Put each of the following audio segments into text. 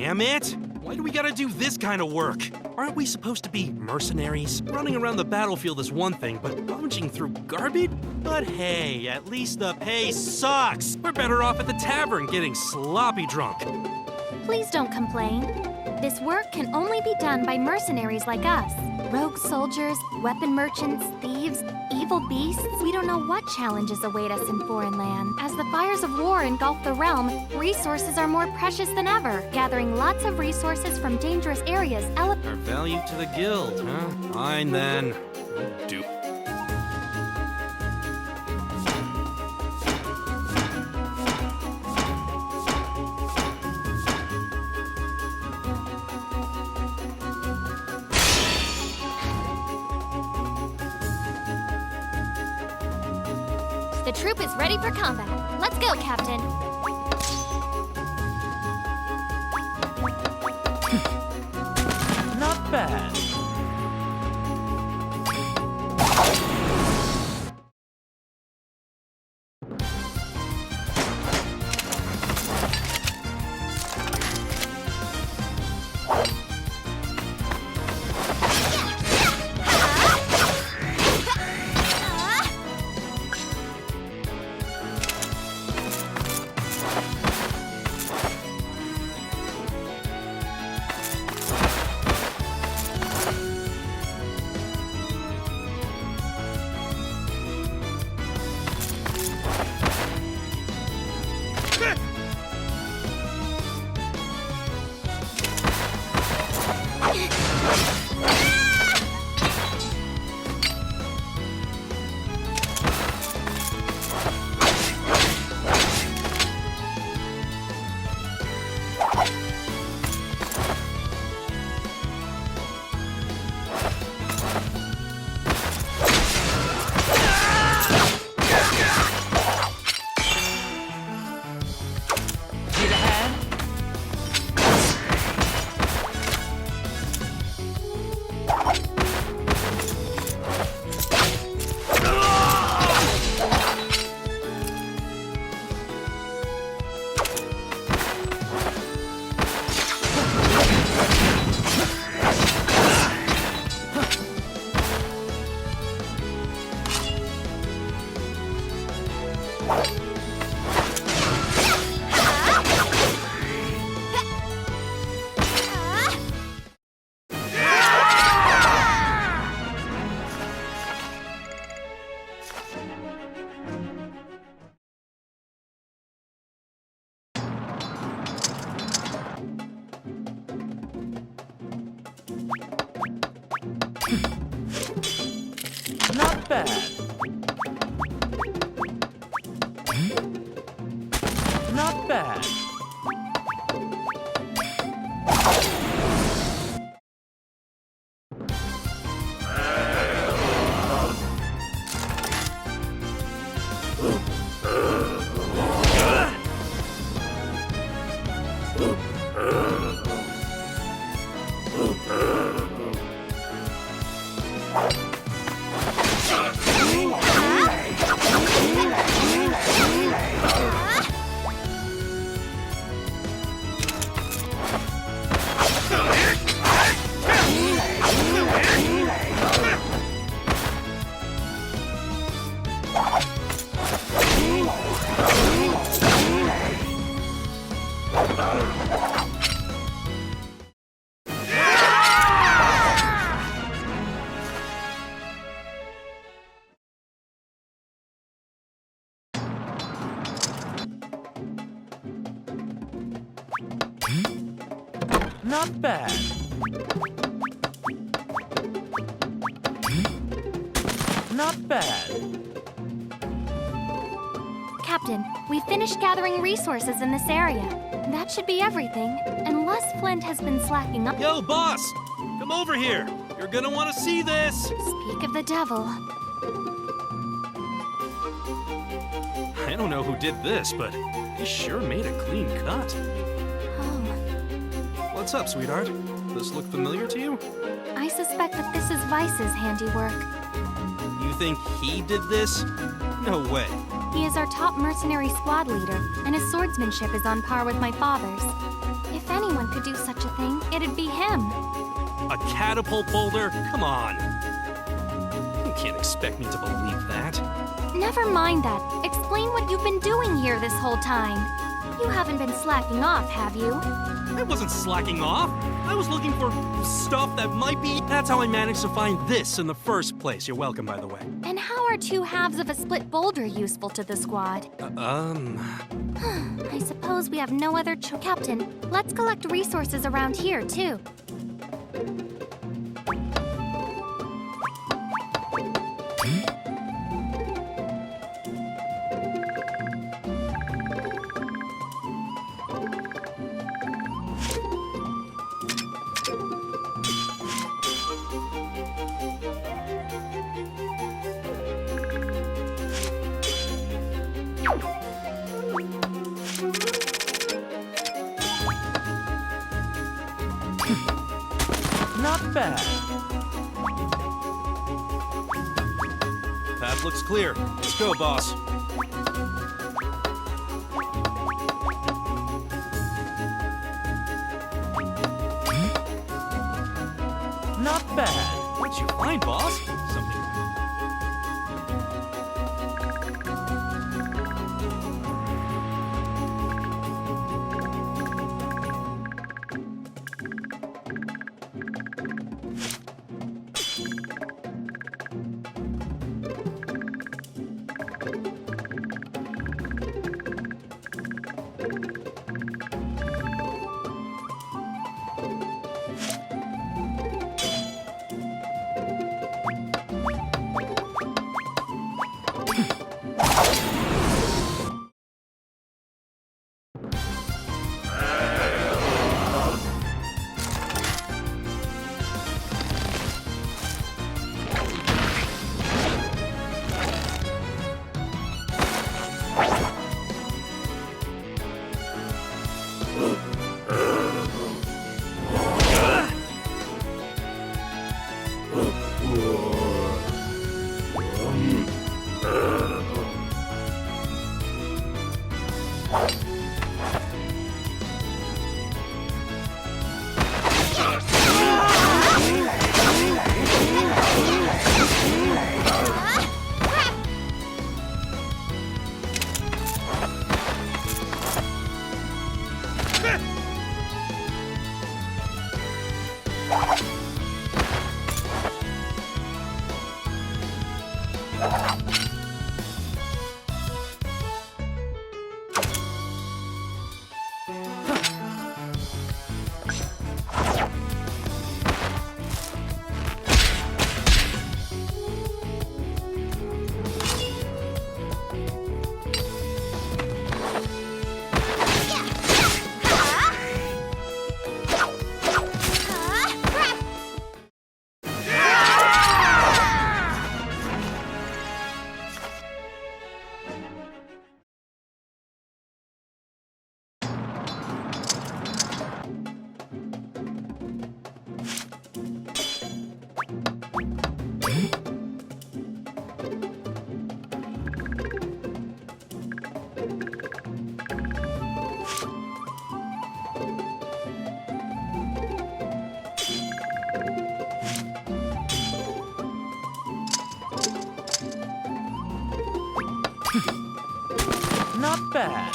Damn it! Why do we gotta do this kind of work? Aren't we supposed to be mercenaries? Running around the battlefield is one thing, but rummaging through garbage? But hey, at least the pay sucks! We're better off at the tavern getting sloppy drunk. Please don't complain. This work can only be done by mercenaries like us. Rogue soldiers, weapon merchants, thieves, evil beasts. We don't know what challenges await us in foreign land. As the fires of war engulf the realm, resources are more precious than ever. Gathering lots of resources from dangerous areas Our value to the guild, huh? Fine then. Do. The troop is ready for combat. Let's go, Captain. Not bad. Not bad. Not bad. Not bad. Not bad. Captain, we finished gathering resources in this area. That should be everything, unless Flint has been slacking up. Yo, boss! Come over here! You're gonna want to see this! Speak of the devil. I don't know who did this, but he sure made a clean cut. Oh, What's up, sweetheart? This look familiar to you? I suspect that this is Vice's handiwork. You think he did this? No way. He is our top mercenary squad leader, and his swordsmanship is on par with my father's. If If anyone could do such a thing, it'd be him. A catapult boulder? Come on. You can't expect me to believe that. Never mind that. Explain what you've been doing here this whole time. You haven't been slacking off, have you? I wasn't slacking off. I was looking for stuff that might be... That's how I managed to find this in the first place. You're welcome, by the way. And how are two halves of a split boulder useful to the squad? I suppose we have no other Captain, let's collect resources around here, too. Not bad. Path looks clear. Let's go, boss. Not bad. What'd you find, boss? Something. Not bad.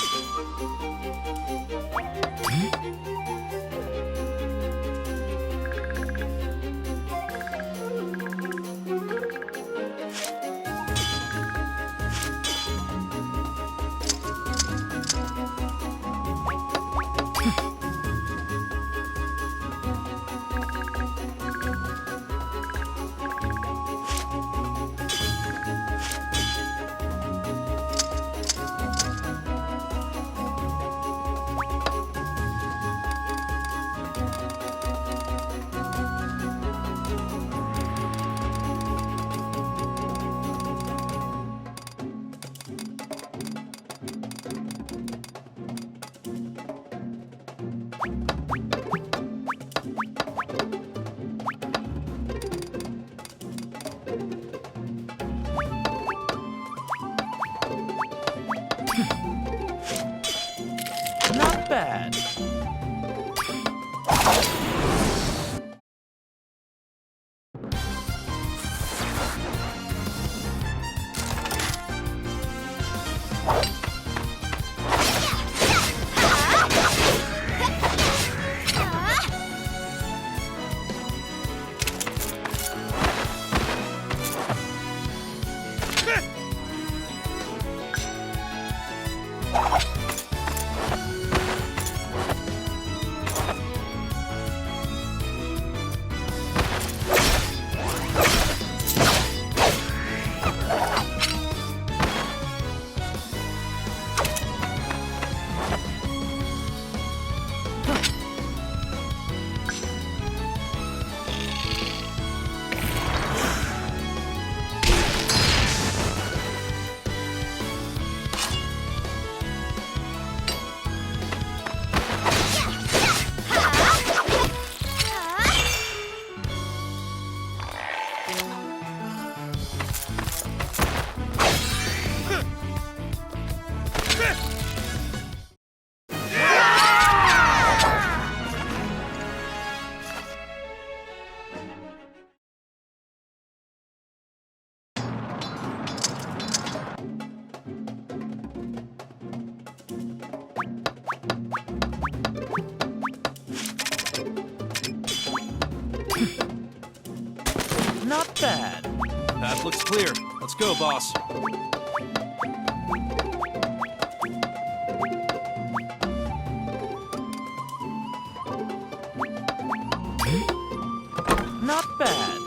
Not bad. clear. Let's go, boss. Not bad.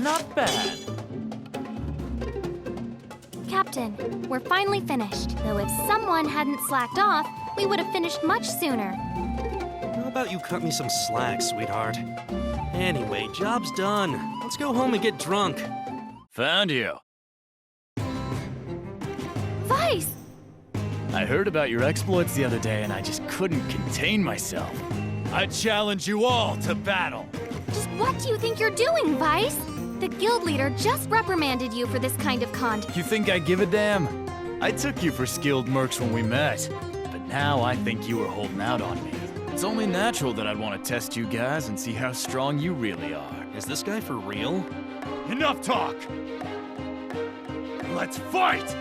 Not bad. Captain, we're finally finished. Though if someone hadn't slacked off, we would have finished much sooner. How about you cut me some slack, sweetheart? Anyway, job's done. Let's go home and get drunk. Found you. Vice! I heard about your exploits the other day and I just couldn't contain myself. I challenge you all to battle. Just what do you think you're doing, Vice? The guild leader just reprimanded you for this kind of conduct. You think I give a damn? I took you for skilled mercs when we met, but now I think you were holding out on me. It's only natural that I'd want to test you guys and see how strong you really are. Is this guy for real? Enough talk! Let's fight!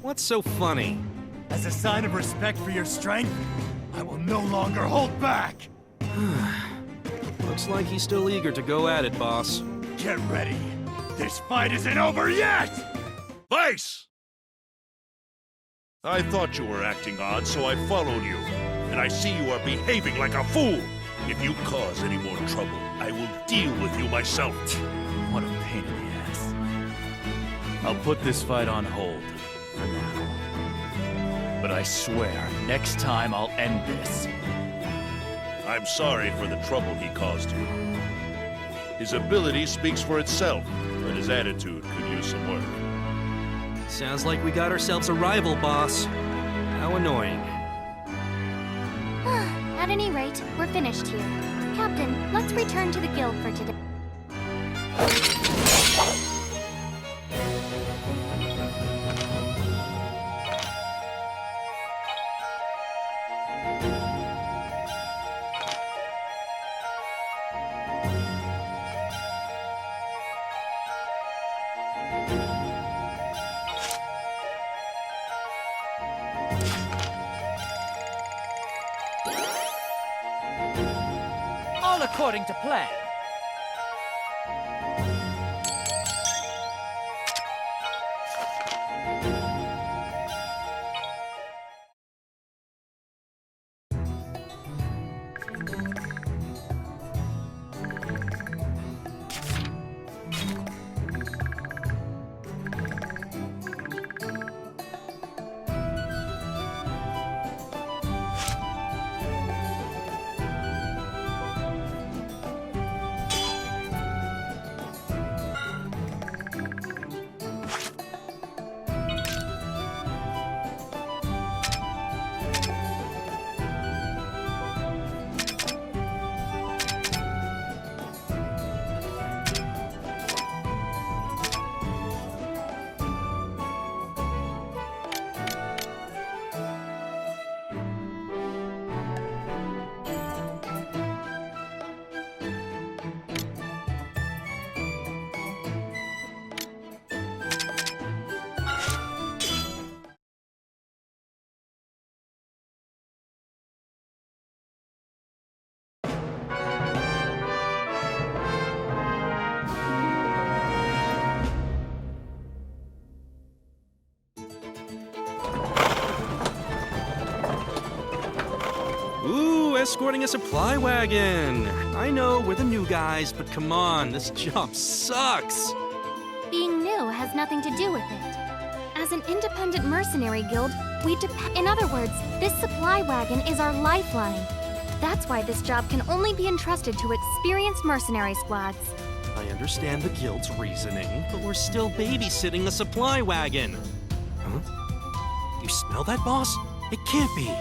What's so funny? As a sign of respect for your strength, I will no longer hold back! Looks like he's still eager to go at it, boss. Get ready! This fight isn't over yet! Vice! I thought you were acting odd, so I followed you. And I see you are behaving like a fool. If you cause any more trouble, I will deal with you myself. What a pain in the ass. I'll put this fight on hold for now. But I swear, next time I'll end this. I'm sorry for the trouble he caused you. His ability speaks for itself, but his attitude could use some work. Sounds like we got ourselves a rival, boss. How annoying. At any rate, we're finished here. Captain, let's return to the guild for today. All according to plan. Ooh, escorting a supply wagon. I know, we're the new guys, but come on, this job sucks. Being new has nothing to do with it. As an independent mercenary guild, we depend. In other words, this supply wagon is our lifeline. That's why this job can only be entrusted to experienced mercenary squads. I understand the guild's reasoning, but we're still babysitting a supply wagon. Huh? You smell that, boss? It can't be.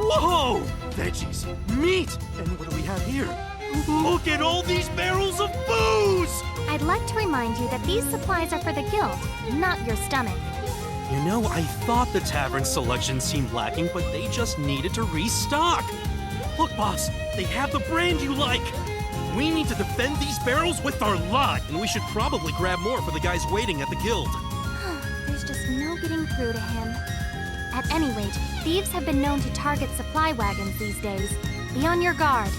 Whoa! Veggies, meat, and what do we have here? Look at all these barrels of booze! I'd like to remind you that these supplies are for the guild, not your stomach. You know, I thought the tavern selection seemed lacking, but they just needed to restock. Look, boss, they have the brand you like. We need to defend these barrels with our lives, and we should probably grab more for the guys waiting at the guild. There's just no getting through to him. At any rate, thieves have been known to target supply wagons these days. Be on your guard.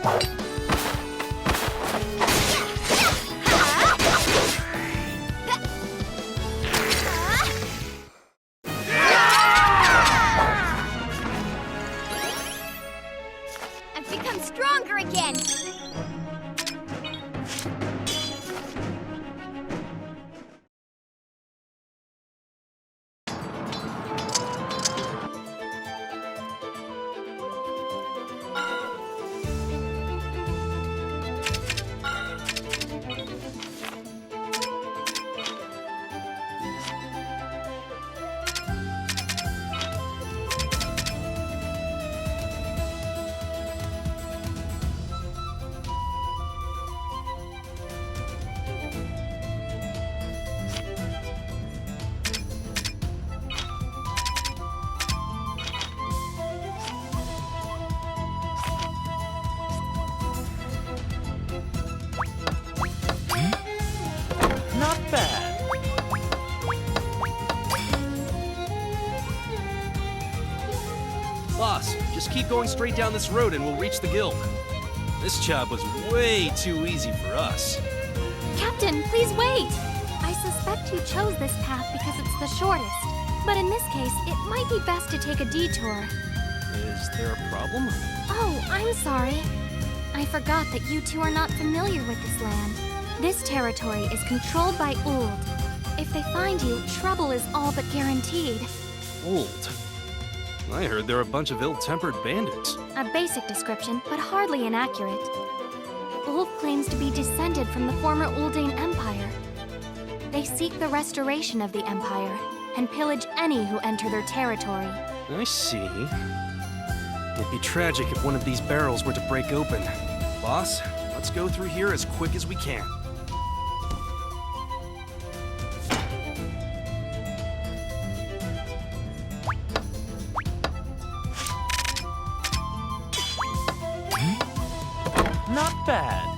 I've become stronger again. Not bad. Boss, just keep going straight down this road and we'll reach the guild. This job was way too easy for us. Captain, please wait! I suspect you chose this path because it's the shortest. But in this case, it might be best to take a detour. Is there a problem? Oh, I'm sorry. I forgot that you two are not familiar with this land. This territory is controlled by Uld. If they find you, trouble is all but guaranteed. Old. I heard they're a bunch of ill-tempered bandits. A basic description, but hardly inaccurate. Uld claims to be descended from the former Uldane Empire. They seek the restoration of the Empire, and pillage any who enter their territory. I see. It'd be tragic if one of these barrels were to break open. Boss, let's go through here as quick as we can. Not bad.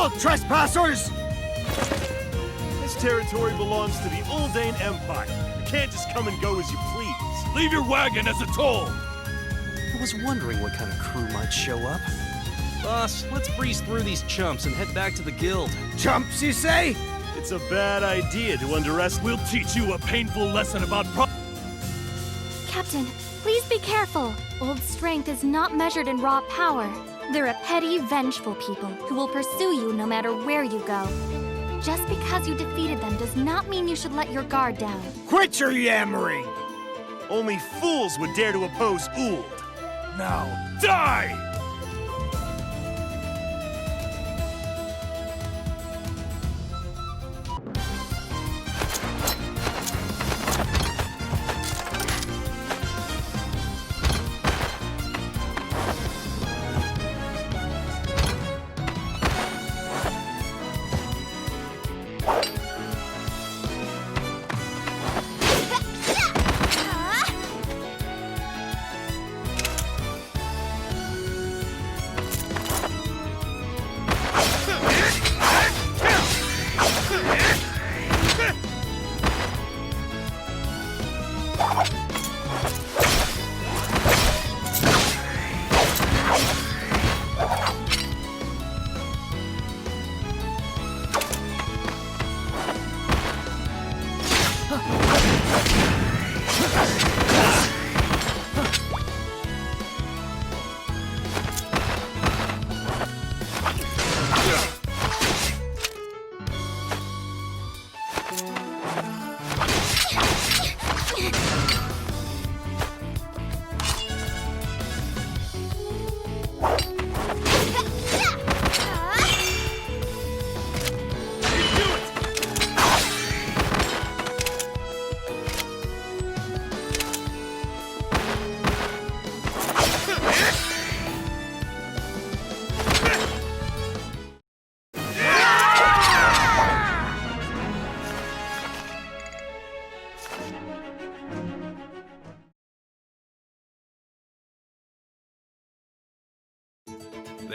halt, trespassers! This territory belongs to the Uldane Empire. You can't just come and go as you please. Leave your wagon as a toll! I was wondering what kind of crew might show up. Boss, let's breeze through these chumps and head back to the guild. Chumps, you say? It's a bad idea to underestimate. We'll teach you a painful lesson about Captain, please be careful. Old strength is not measured in raw power. They're a petty, vengeful people who will pursue you no matter where you go. Just because you defeated them does not mean you should let your guard down. Quit your yammering! Only fools would dare to oppose Uld. Now, die!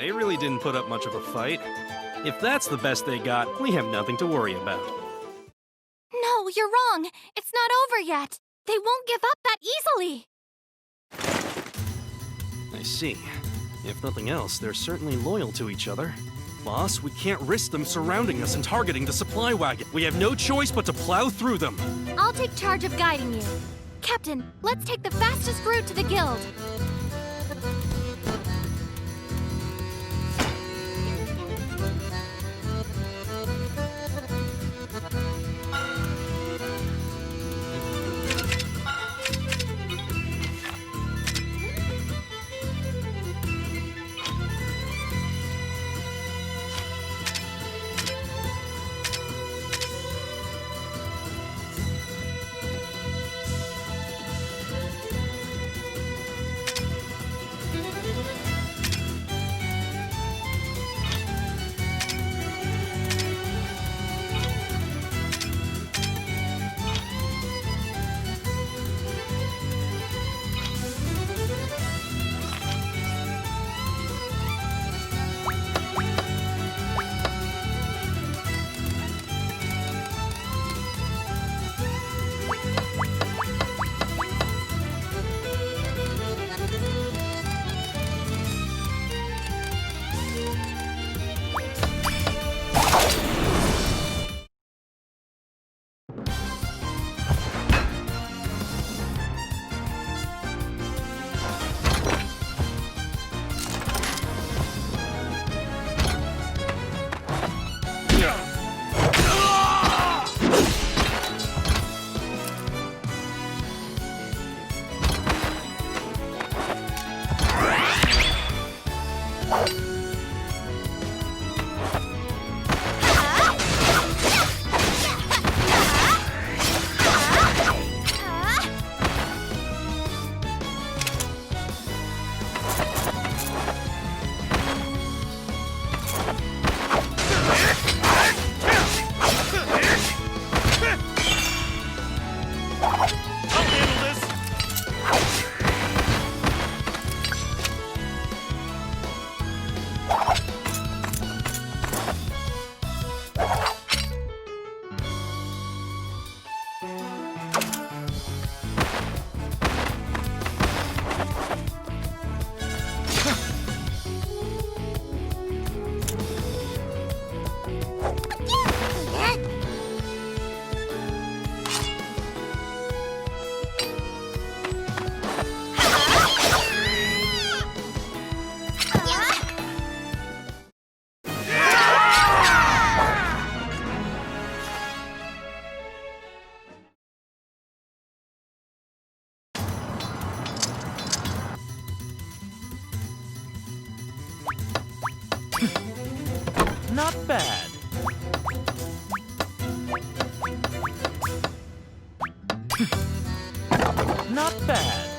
They really didn't put up much of a fight. If that's the best they got, we have nothing to worry about. No, you're wrong. It's not over yet. They won't give up that easily. I see. If nothing else, they're certainly loyal to each other. Boss, we can't risk them surrounding us and targeting the supply wagon. We have no choice but to plow through them. I'll take charge of guiding you. Captain, let's take the fastest route to the guild. Not bad. Not bad.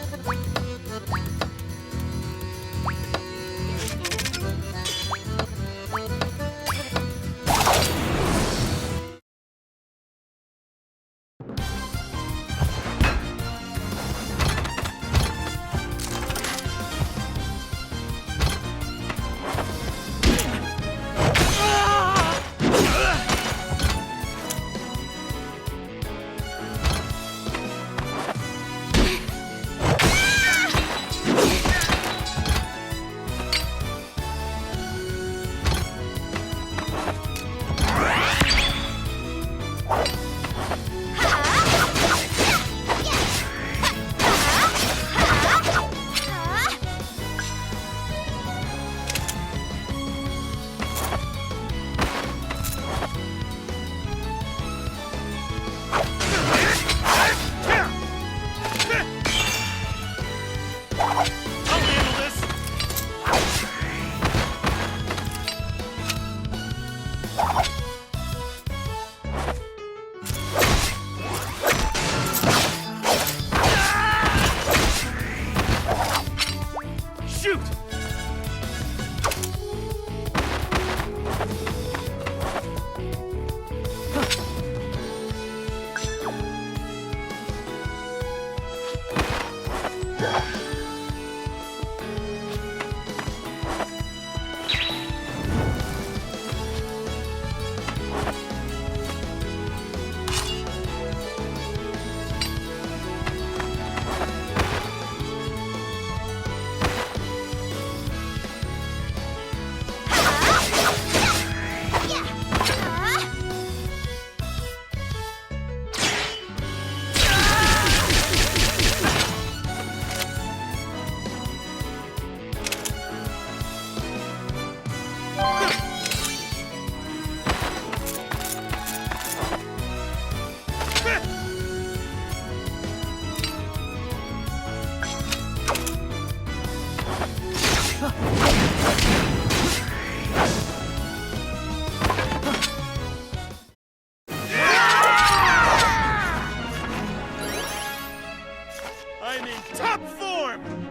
I'm in top form!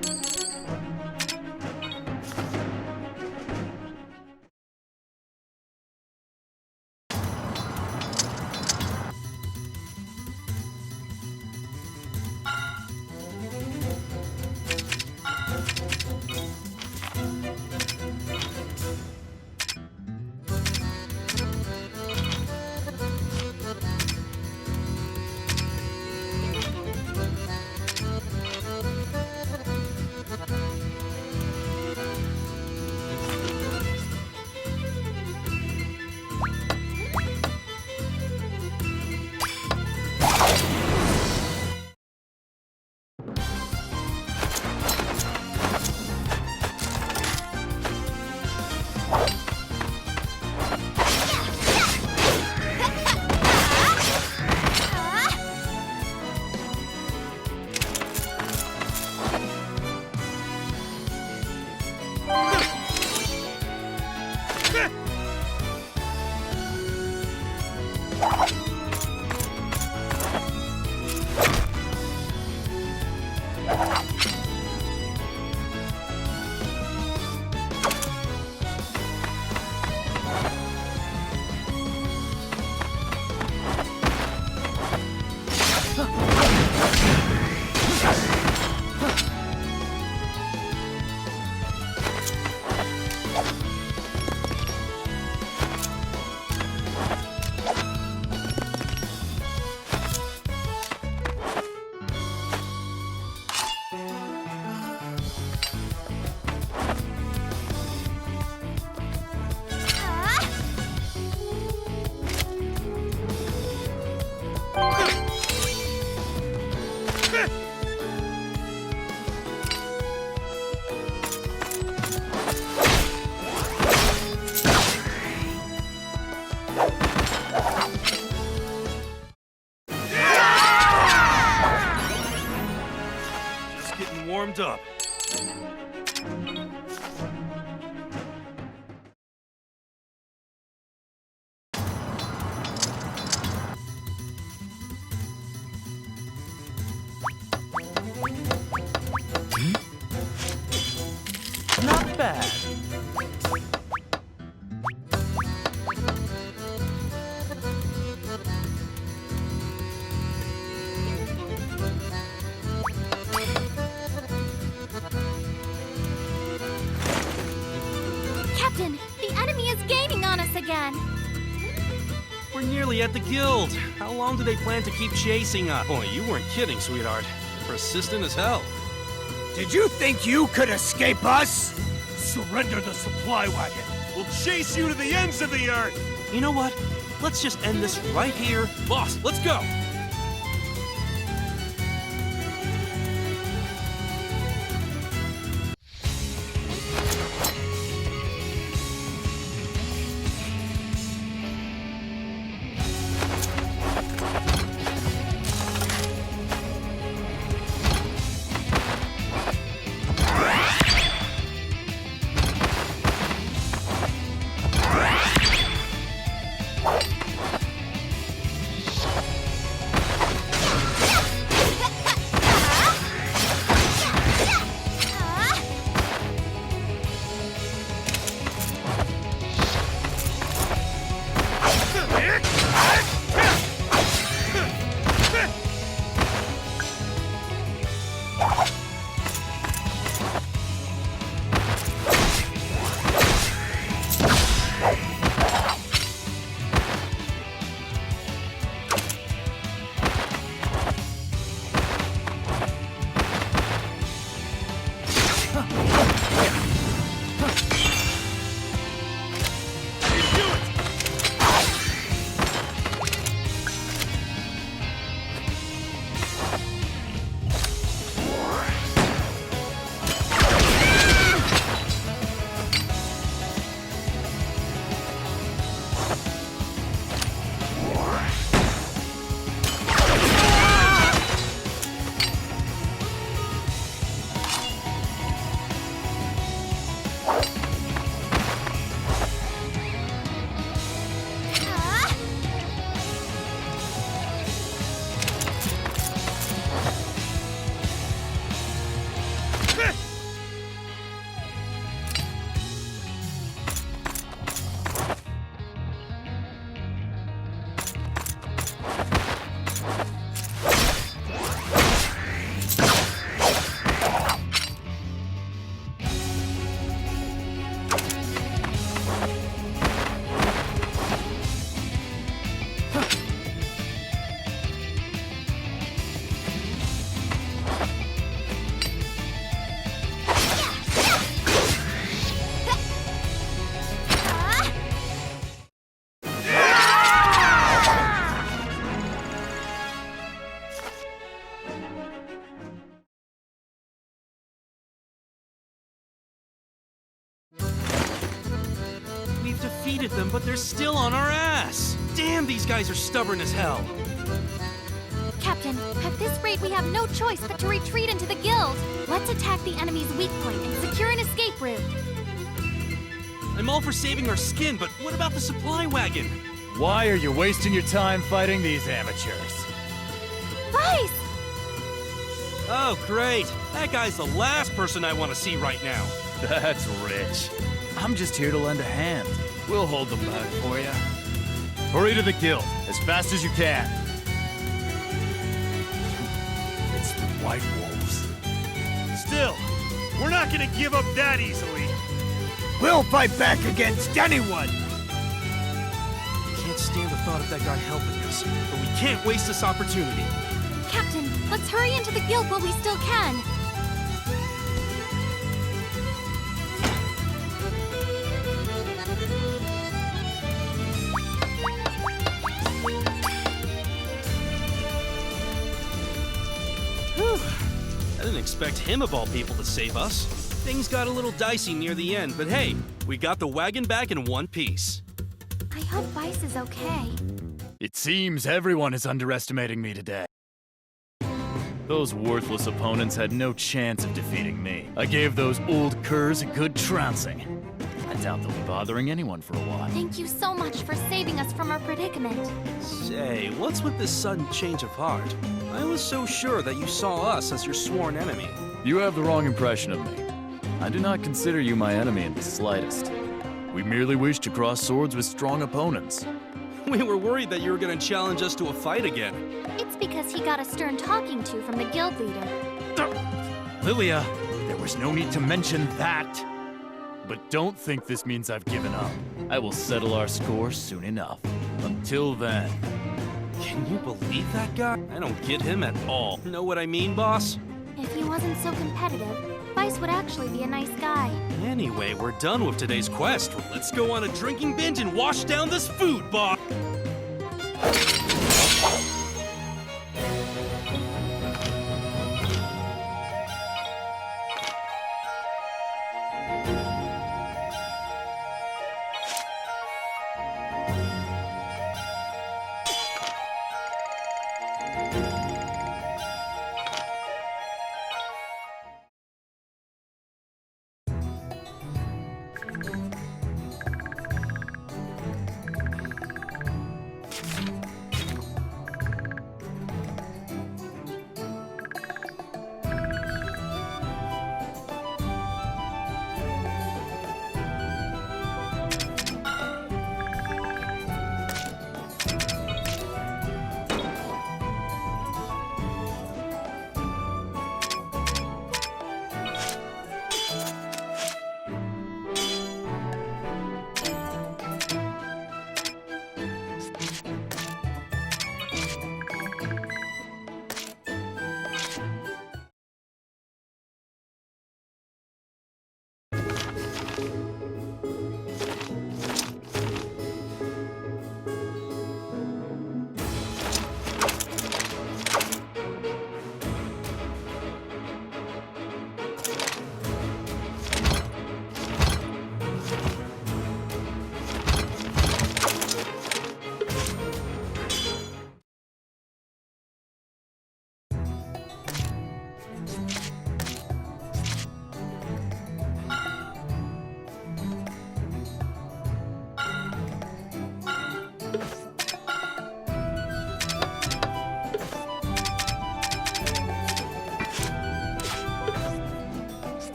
bad. Captain, the enemy is gaining on us again. We're nearly at the guild. How long do they plan to keep chasing us? Boy, you weren't kidding, sweetheart. Persistent as hell. Did you think you could escape us? Surrender the supply wagon. We'll chase you to the ends of the earth. You know what? Let's just end this right here. Boss, let's go! We've defeated them, but they're still on our ass! Damn, these guys are stubborn as hell! Captain, at this rate we have no choice but to retreat into the guild. Let's attack the enemy's weak point and secure an escape route. I'm all for saving our skin, but what about the supply wagon? Why are you wasting your time fighting these amateurs? Vice! Oh, great! That guy's the last person I want to see right now. That's rich. I'm just here to lend a hand. We'll hold them back for you. Hurry to the guild, as fast as you can. It's the White Wolves. Still, we're not gonna give up that easily. We'll fight back against anyone! Can't stand the thought of that guy helping us, but we can't waste this opportunity. Captain, let's hurry into the guild while we still can. Whew. I didn't expect him of all people to save us. Things got a little dicey near the end, but hey, we got the wagon back in one piece. I hope Vice is okay. It seems everyone is underestimating me today. Those worthless opponents had no chance of defeating me. I gave those old curs a good trouncing. I doubt they'll be bothering anyone for a while. Thank you so much for saving us from our predicament. Say, what's with this sudden change of heart? I was so sure that you saw us as your sworn enemy. You have the wrong impression of me. I do not consider you my enemy in the slightest. We merely wish to cross swords with strong opponents. We were worried that you were gonna challenge us to a fight again. It's because he got a stern talking to from the guild leader. Lilia, there was no need to mention that. But don't think this means I've given up. I will settle our score soon enough. Until then... Can you believe that guy? I don't get him at all. Know what I mean, boss? If he wasn't so competitive, Vice would actually be a nice guy. Anyway, we're done with today's quest. Let's go on a drinking binge and wash down this food, boss!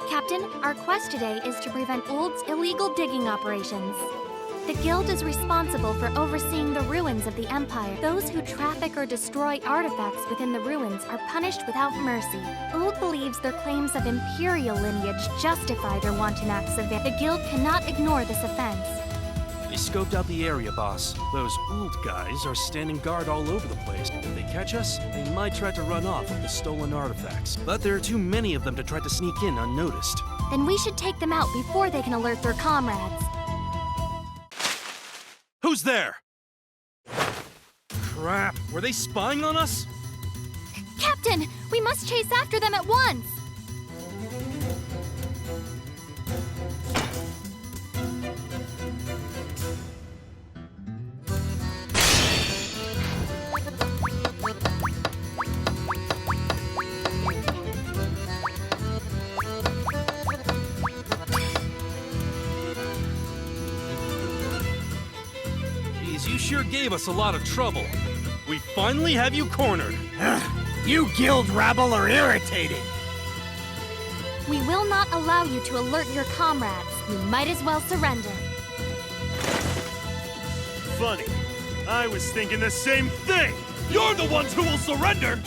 Captain, our quest today is to prevent Uld's illegal digging operations. The Guild is responsible for overseeing the ruins of the Empire. Those who traffic or destroy artifacts within the ruins are punished without mercy. Uld believes their claims of Imperial lineage justify their wanton acts of vandalism. The Guild cannot ignore this offense. They scoped out the area, boss. Those Uld guys are standing guard all over the place. If they catch us, they might try to run off with the stolen artifacts. But there are too many of them to try to sneak in unnoticed. Then we should take them out before they can alert their comrades. Who's there? Crap, were they spying on us? Captain, we must chase after them at once! You sure gave us a lot of trouble. We finally have you cornered. You guild rabble are irritating. We will not allow you to alert your comrades. You might as well surrender. Funny. I was thinking the same thing. You're the ones who will surrender.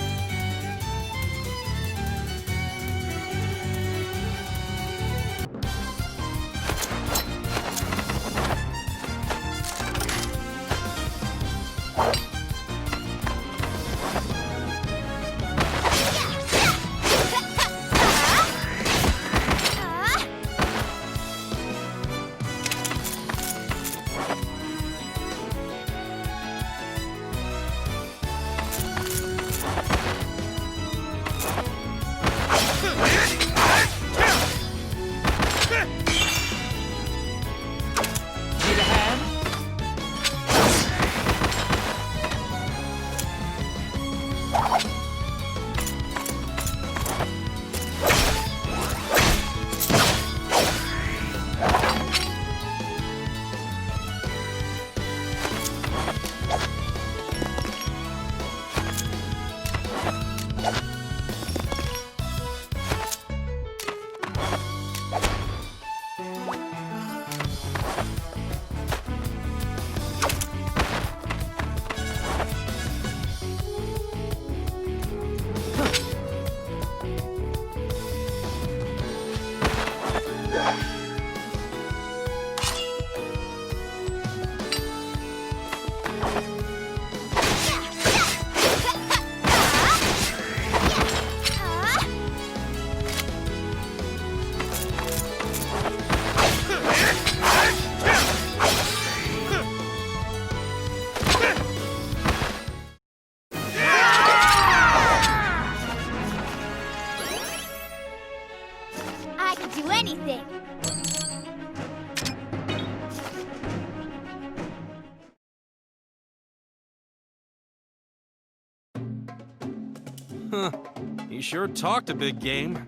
Huh. He sure talked a big game.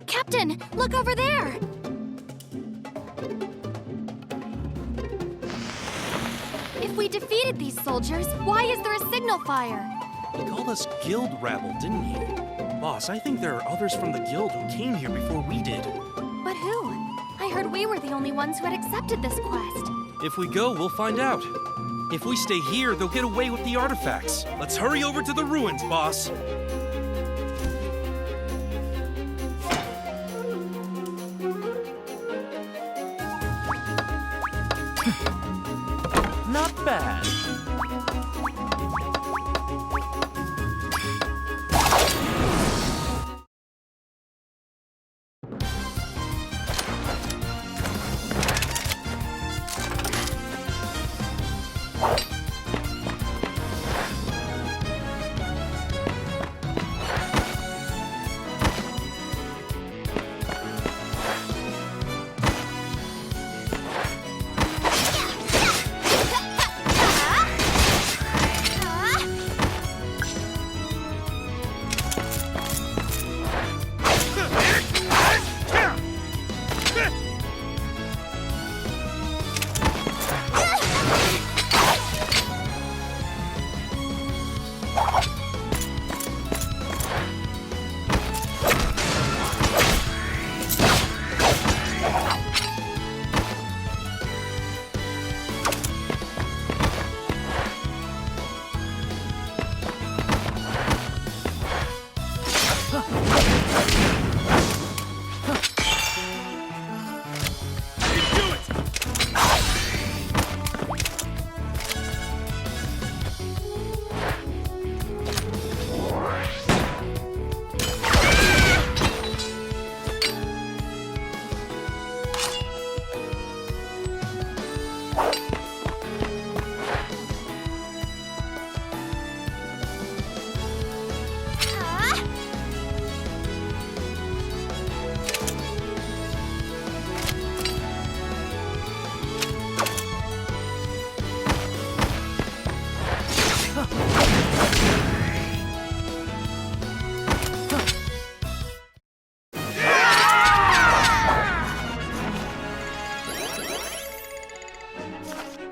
Captain, look over there! If we defeated these soldiers, why is there a signal fire? He called us guild rabble, didn't he? Boss, I think there are others from the guild who came here before we did. But who? I heard we were the only ones who had accepted this quest. If we go, we'll find out. If we stay here, they'll get away with the artifacts. Let's hurry over to the ruins, boss. Not bad.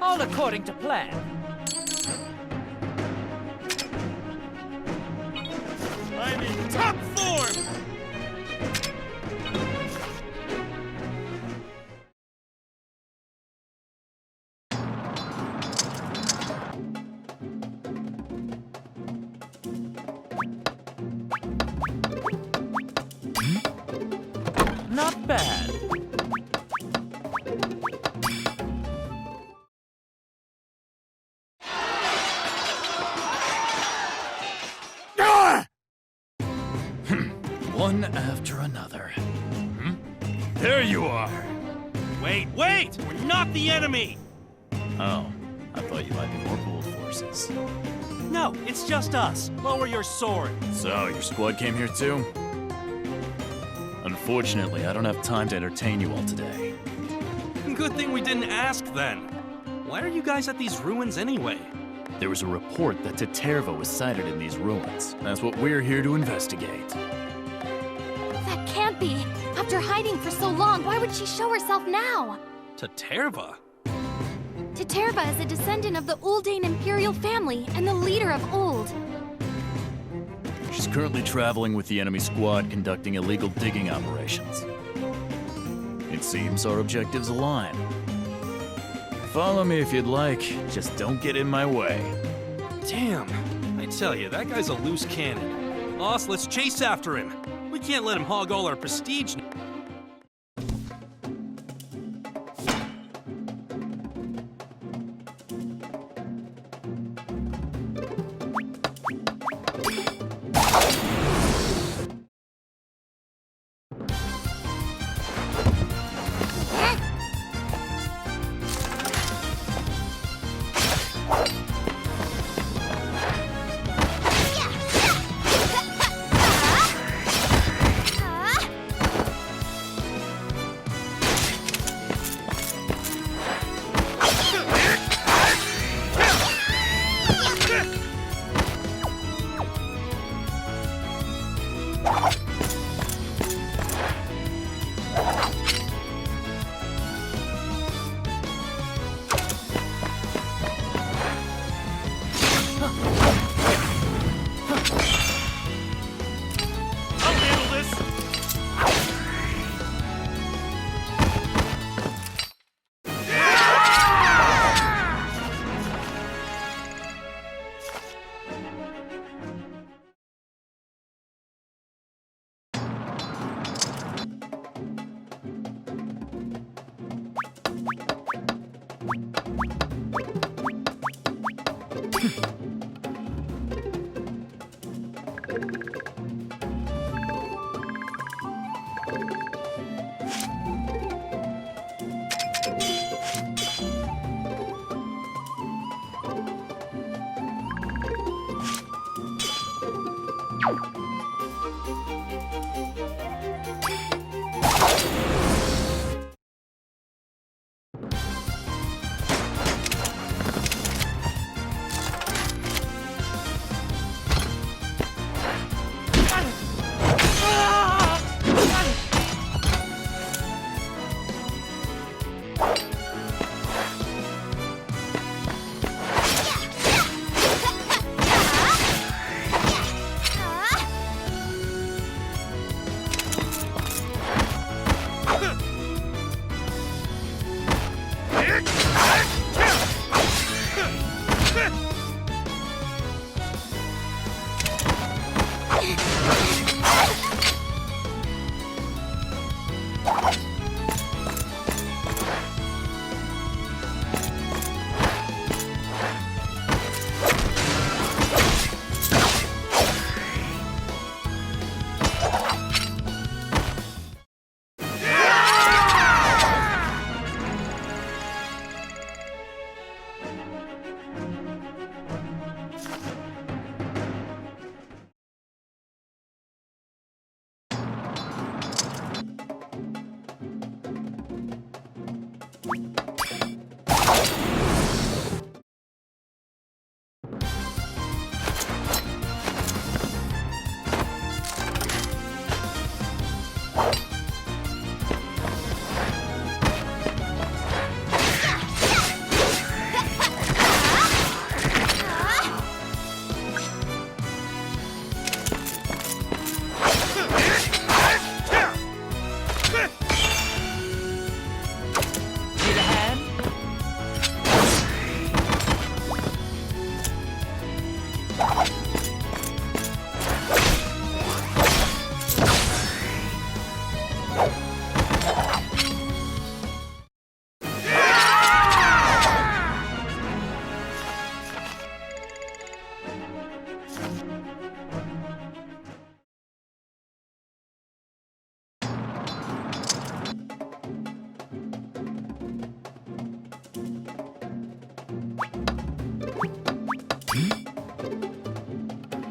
All according to plan. I'm in top form! Not bad. One after another. There you are! Wait, wait! We're not the enemy! Oh, I thought you might be more Gould forces. No, it's just us. Lower your sword. So, your squad came here too? Unfortunately, I don't have time to entertain you all today. Good thing we didn't ask then. Why are you guys at these ruins anyway? There was a report that Teterva was sighted in these ruins. That's what we're here to investigate. That can't be. After hiding for so long, why would she show herself now? Teterva? Teterva is a descendant of the Uldane Imperial family and the leader of Uld. She's currently traveling with the enemy squad conducting illegal digging operations. It seems our objectives align. Follow me if you'd like, just don't get in my way. Damn, I tell you, that guy's a loose cannon. Boss, let's chase after him. We can't let him hog all our prestige.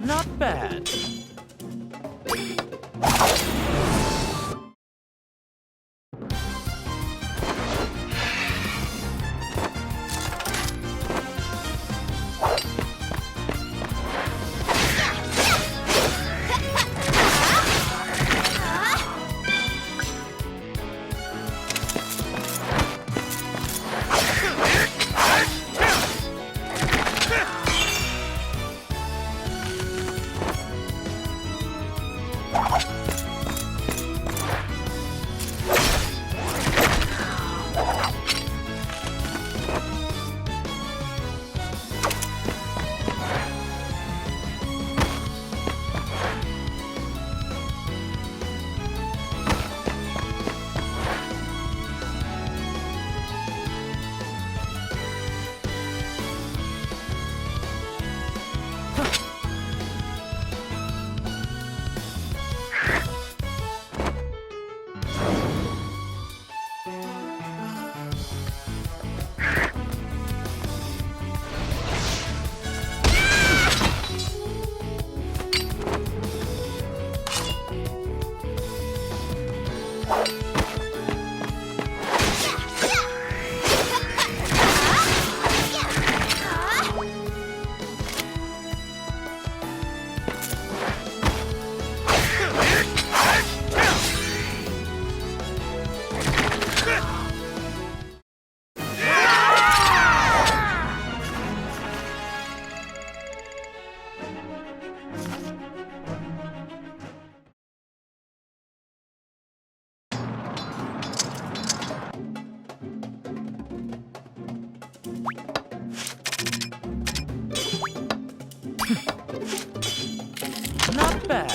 Not bad. Not bad.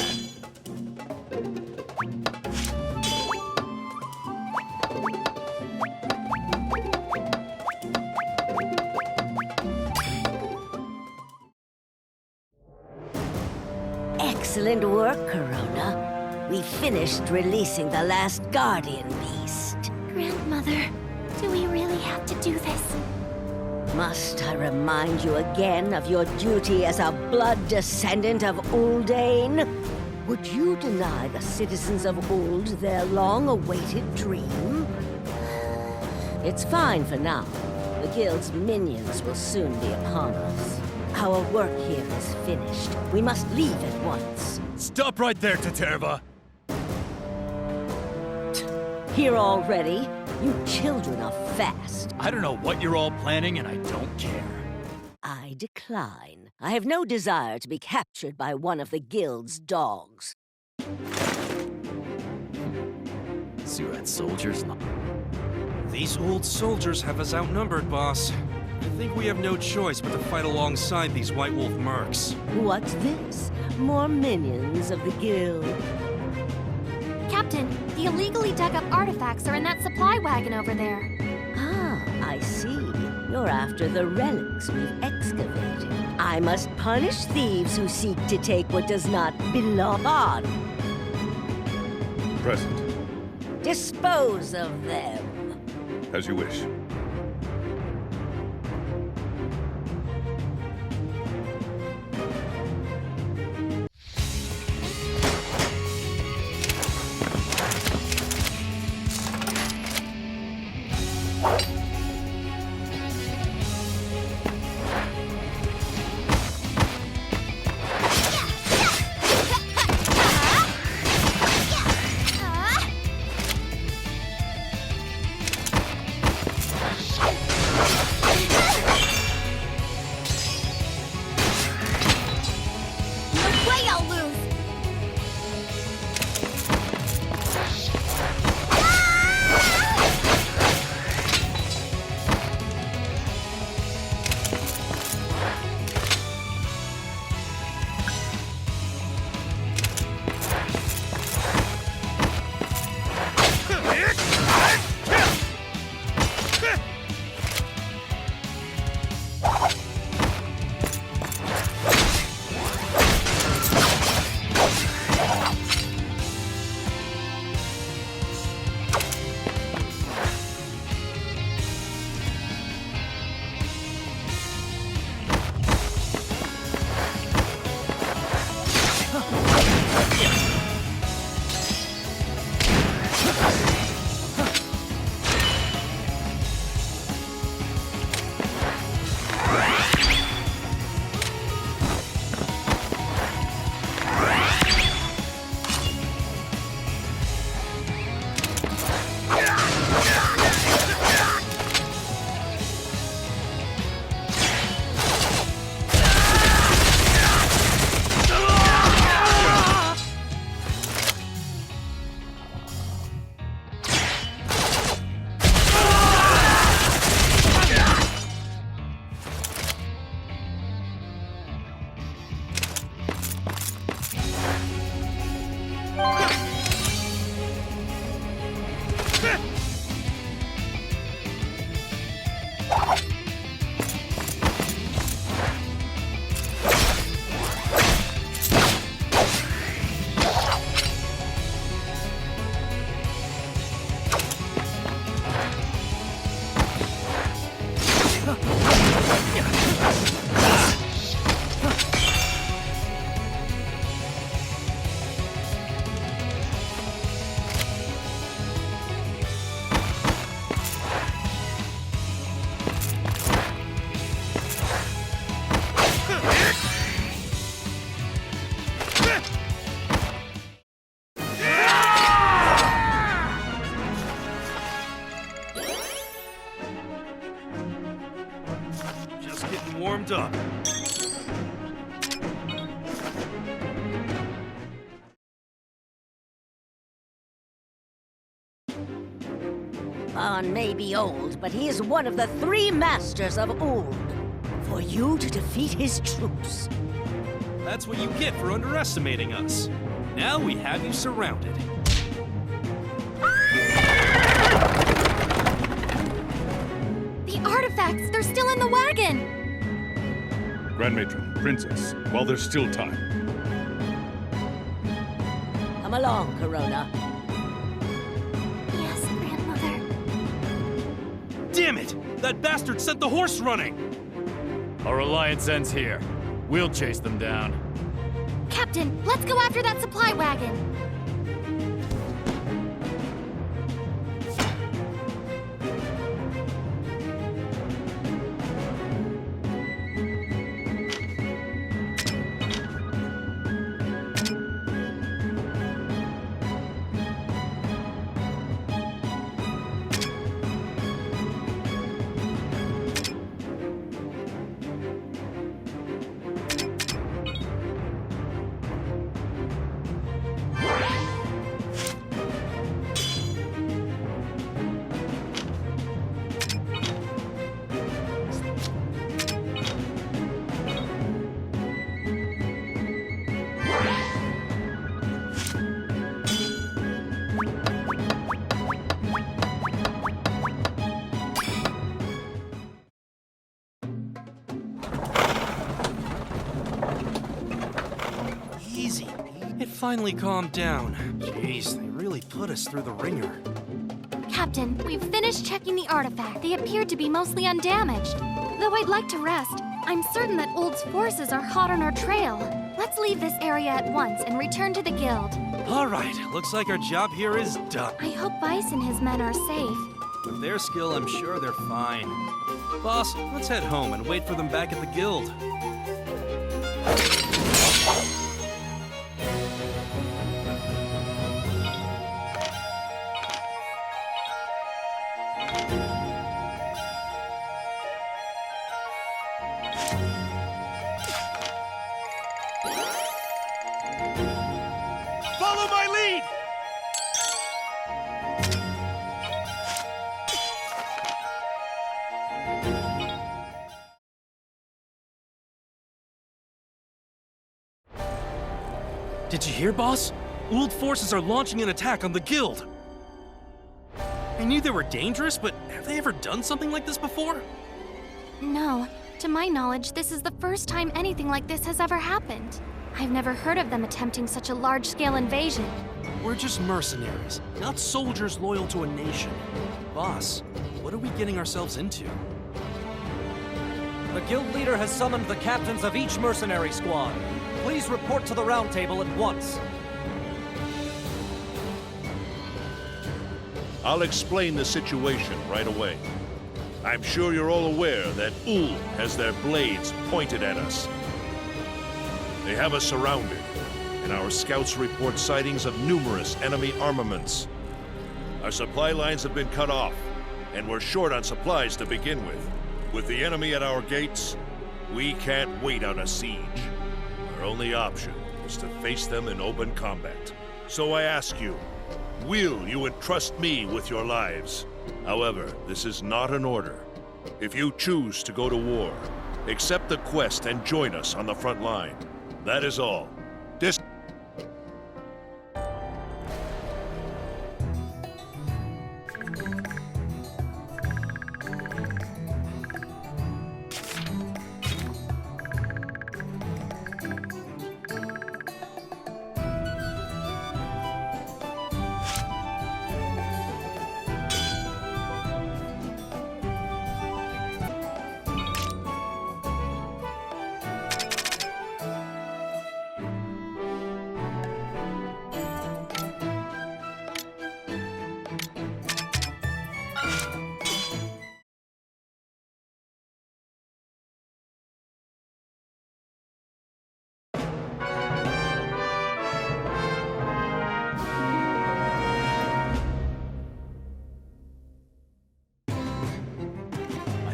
Excellent work, Corona. We finished releasing the last Guardian Beast. Grandmother, do we really have to do this? Must I remind you again of your duty as a blood descendant of Uldane? Would you deny the citizens of Uld their long-awaited dream? It's fine for now. The Guild's minions will soon be upon us. Our work here is finished. We must leave at once. Stop right there, Taterva! Here already? You children are fast. I don't know what you're all planning, and I don't care. I decline. I have no desire to be captured by one of the Guild's dogs. Surat soldiers? These old soldiers have us outnumbered, boss. I think we have no choice but to fight alongside these White Wolf mercs. What's this? More minions of the guild. Captain, the illegally dug up artifacts are in that supply wagon over there. Ah, I see. You're after the relics we've excavated. I must punish thieves who seek to take what does not belong. On. Present. Dispose of them. As you wish. warmed up. Vaughn may be old, but he is one of the 3 masters of Old. For you to defeat his troops. That's what you get for underestimating us. Now we have you surrounded. The artifacts! They're still in the wagon! Grand Matron, Princess, while there's still time. Come along, Corona. Yes, Grandmother. Damn it! That bastard sent the horse running! Our alliance ends here. We'll chase them down. Captain, let's go after that supply wagon! finally calmed down. Jeez, they really put us through the ringer. Captain, we've finished checking the artifact. They appear to be mostly undamaged. Though I'd like to rest, I'm certain that Old's forces are hot on our trail. Let's leave this area at once and return to the guild. All right, looks like our job here is done. I hope Vice and his men are safe. With their skill, I'm sure they're fine. Boss, let's head home and wait for them back at the guild. Follow my lead! Did you hear, boss? Old forces are launching an attack on the guild. I knew they were dangerous, but have they ever done something like this before? No. To my knowledge, this is the first time anything like this has ever happened. I've never heard of them attempting such a large-scale invasion. We're just mercenaries, not soldiers loyal to a nation. Boss, what are we getting ourselves into? The guild leader has summoned the captains of each mercenary squad. Please report to the round table at once. I'll explain the situation right away. I'm sure you're all aware that Ul has their blades pointed at us. They have us surrounded, and our scouts report sightings of numerous enemy armaments. Our supply lines have been cut off, and we're short on supplies to begin with. With the enemy at our gates, we can't wait out a siege. Our only option is to face them in open combat. So I ask you, will you entrust me with your lives? However, this is not an order. If you choose to go to war, accept the quest and join us on the front line. That is all.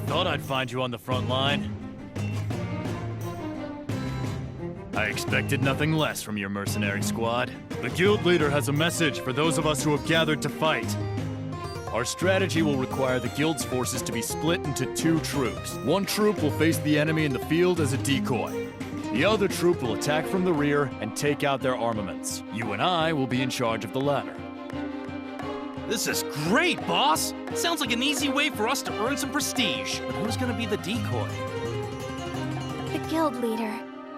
Thought I'd find you on the front line. I expected nothing less from your mercenary squad. The guild leader has a message for those of us who have gathered to fight. Our strategy will require the guild's forces to be split into two troops. One troop will face the enemy in the field as a decoy. The other troop will attack from the rear and take out their armaments. You and I will be in charge of the latter. This is great, boss! Sounds like an easy way for us to earn some prestige. But who's gonna be the decoy? The guild leader.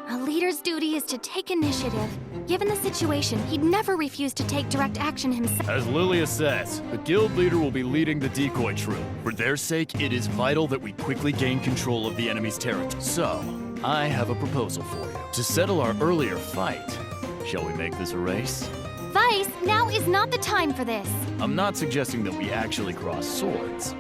A leader's duty is to take initiative. Given the situation, he'd never refuse to take direct action himself. As Lilia says, the guild leader will be leading the decoy troop. For their sake, it is vital that we quickly gain control of the enemy's territory. So, I have a proposal for you. To settle our earlier fight, shall we make this a race? Vice, now is not the time for this. I'm not suggesting that we actually cross swords.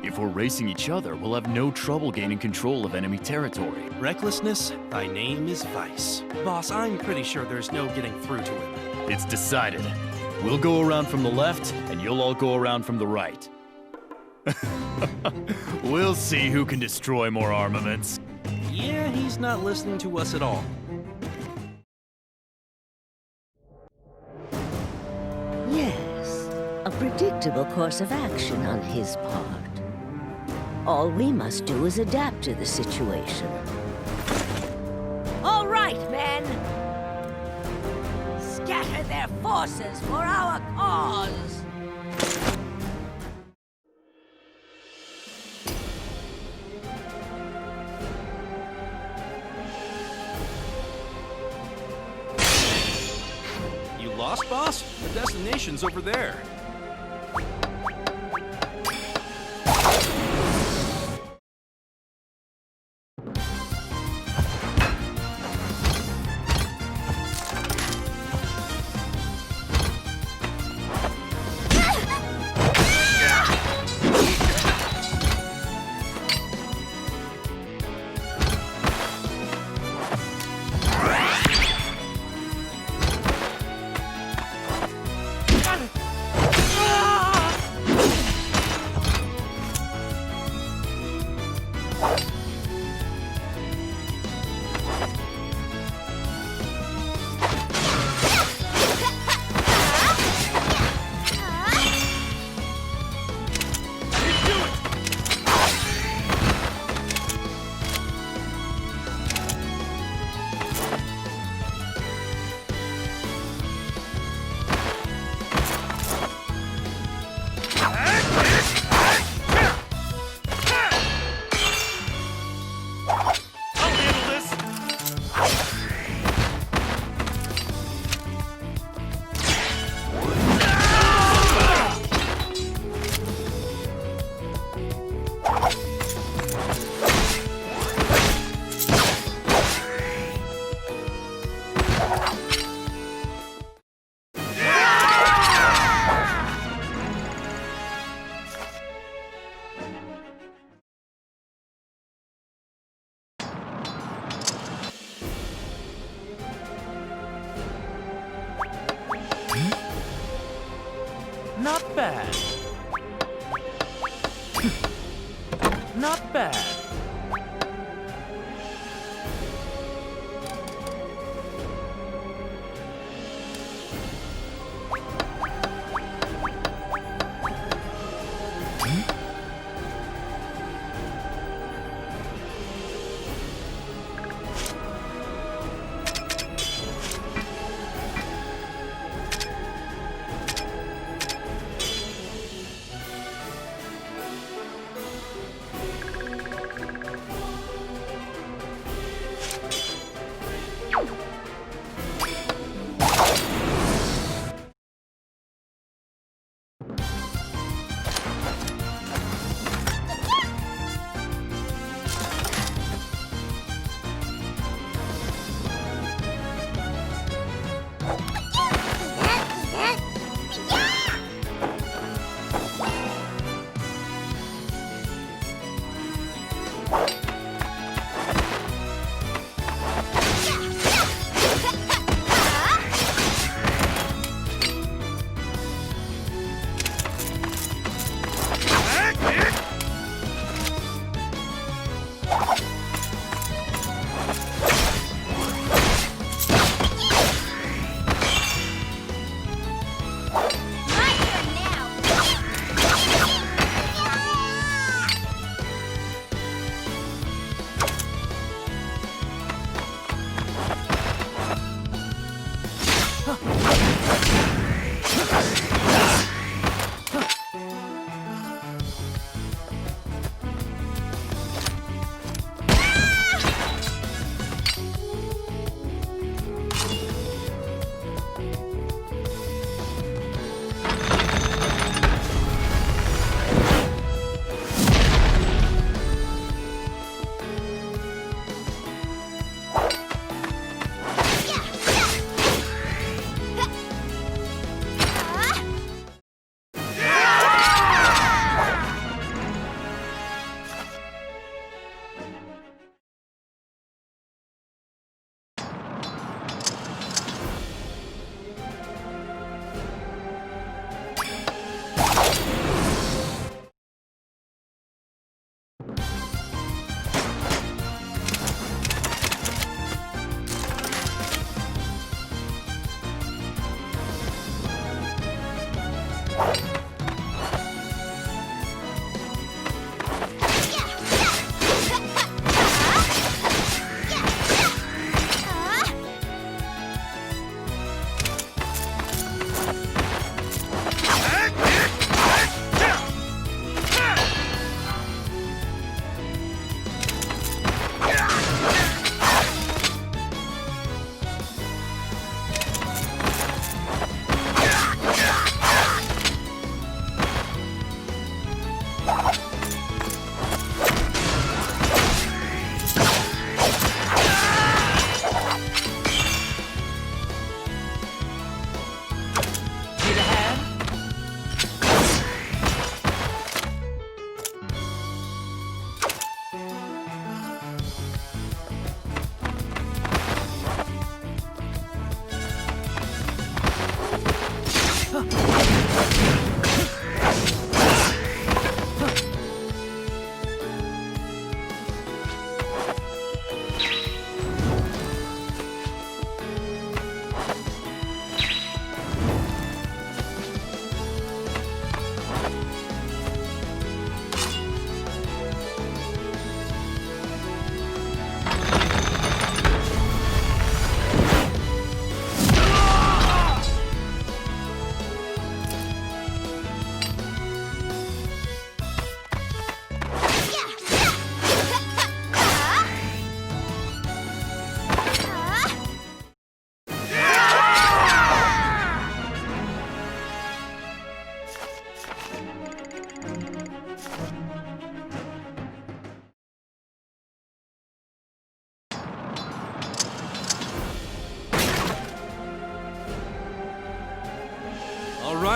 If we're racing each other, we'll have no trouble gaining control of enemy territory. Recklessness, thy name is Vice. Boss, I'm pretty sure there's no getting through to him. It's decided. We'll go around from the left, and you'll all go around from the right. We'll see who can destroy more armaments. Yeah, he's not listening to us at all. Yes, a predictable course of action on his part. All we must do is adapt to the situation. All right, men! Scatter their forces for our cause! lost, boss? The destination's over there. Not bad. Not bad.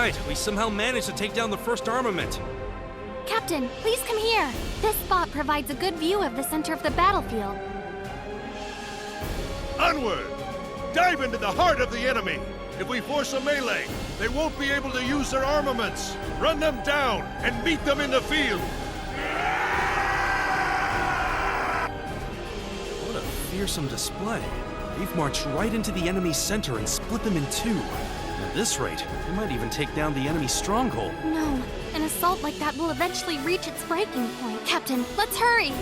right, we somehow managed to take down the first armament. Captain, please come here. This spot provides a good view of the center of the battlefield. Onward! Dive into the heart of the enemy! If we force a melee, they won't be able to use their armaments! Run them down and meet them in the field! What a fearsome display. They've marched right into the enemy's center and split them in two. At this rate, they might even take down the enemy's stronghold. No, an assault like that will eventually reach its breaking point. Captain, let's hurry!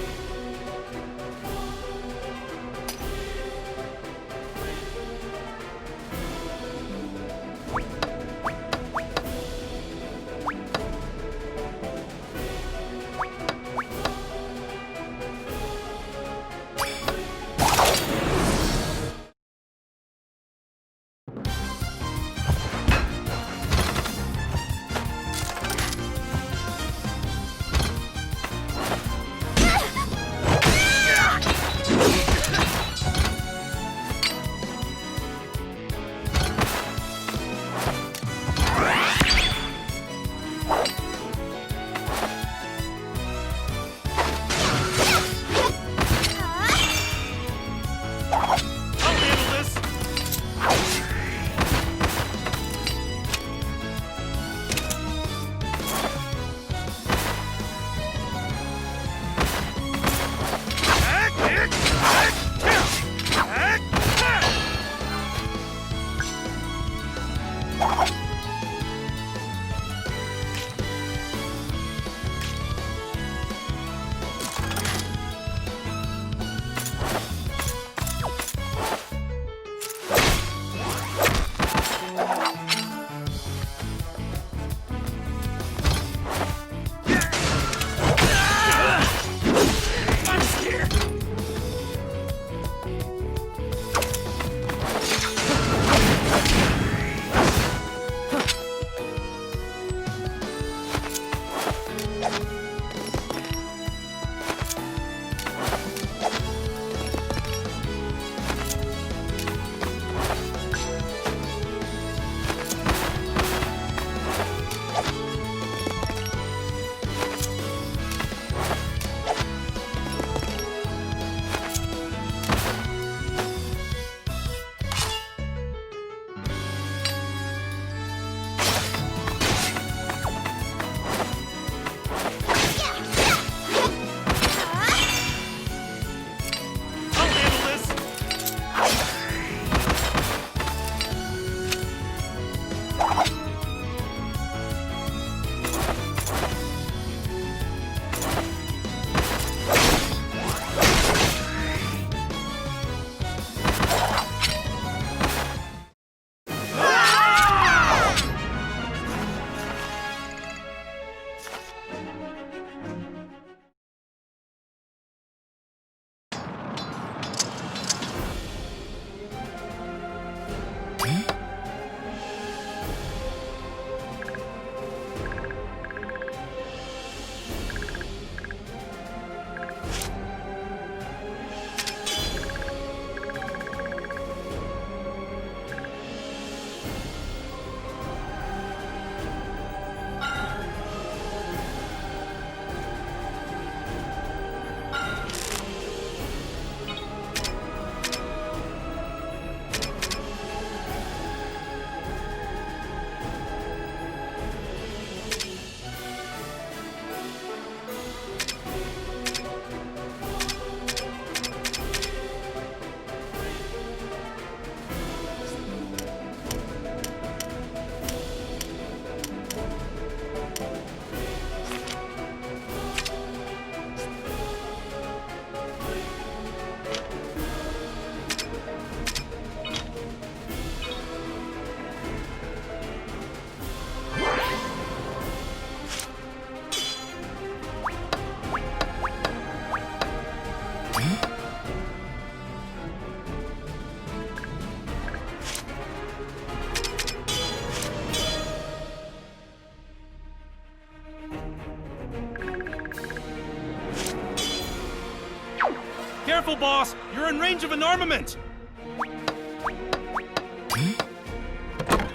Careful, boss! You're in range of an armament!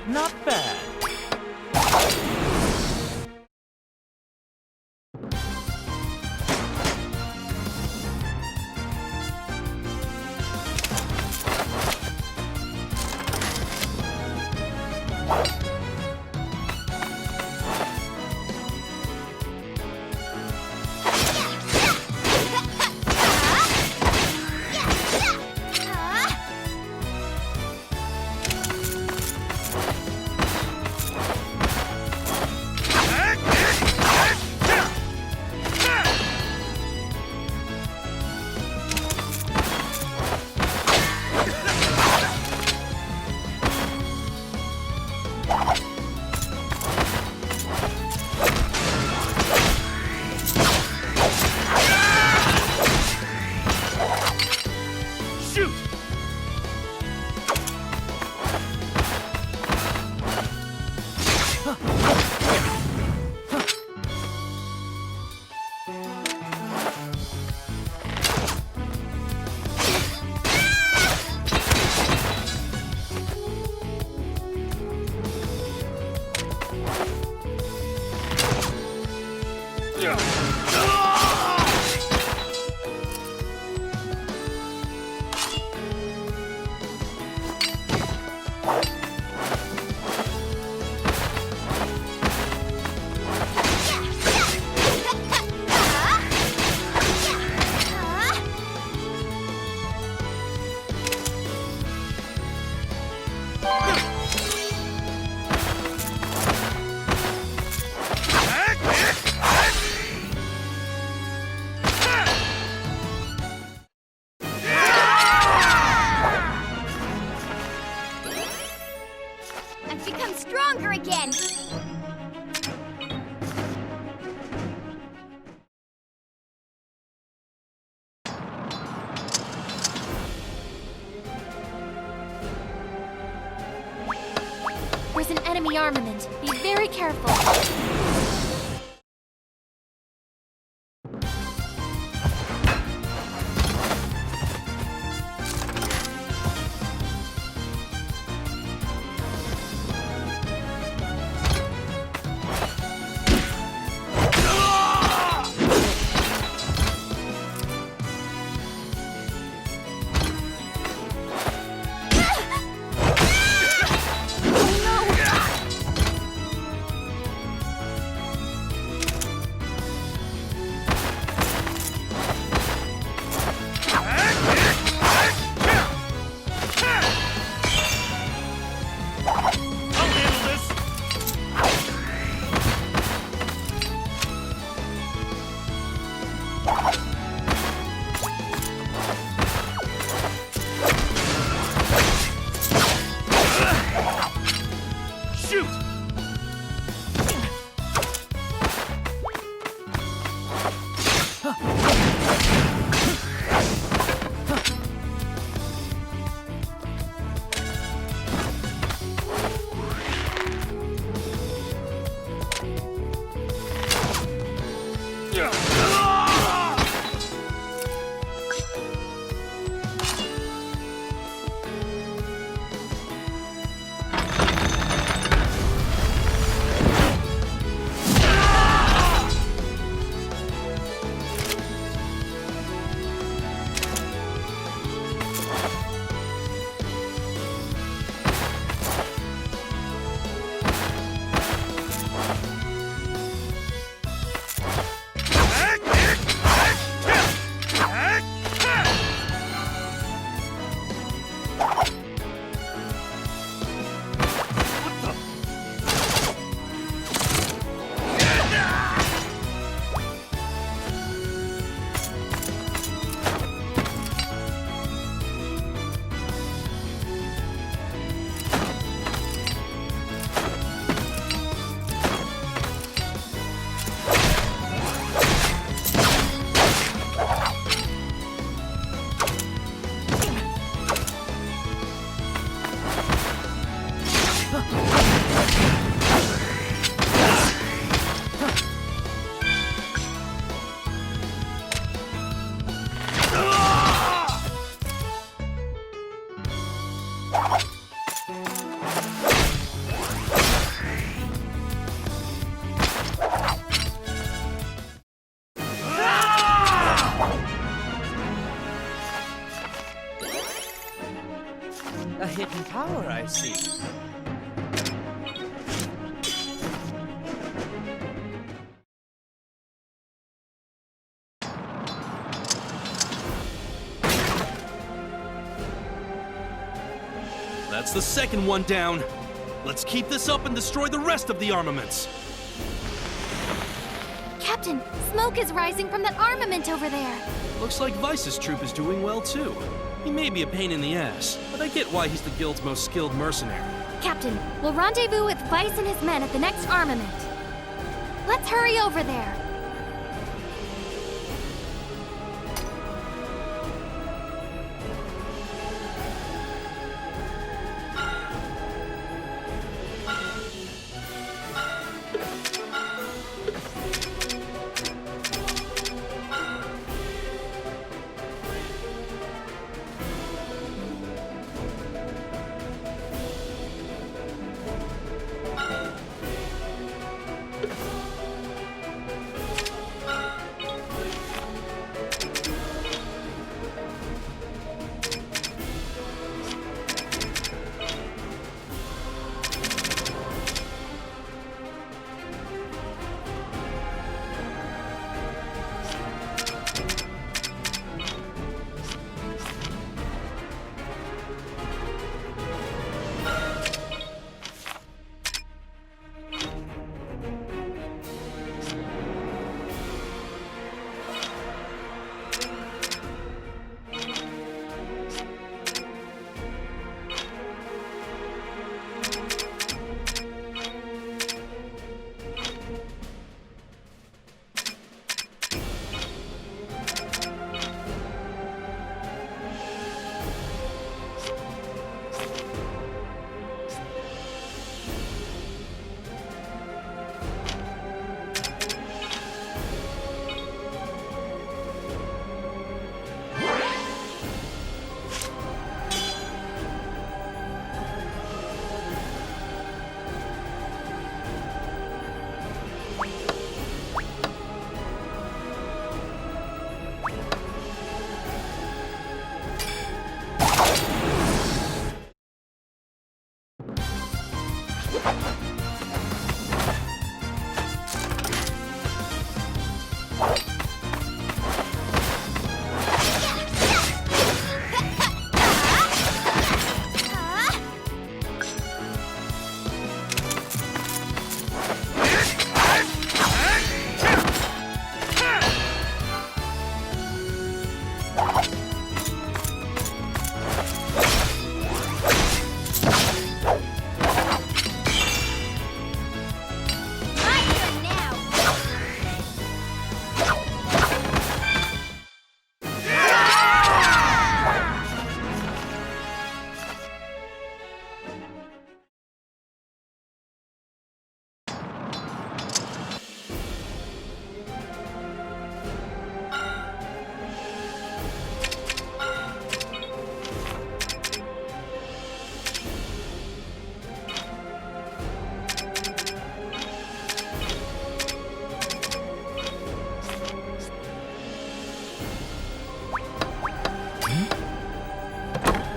Not bad. the armament. Be very careful. A hidden power, I see. That's the second one down. Let's keep this up and destroy the rest of the armaments. Captain, smoke is rising from that armament over there. Looks like Vice's troop is doing well too. He may be a pain in the ass, but I get why he's the guild's most skilled mercenary. Captain, we'll rendezvous with Vice and his men at the next armament. Let's hurry over there.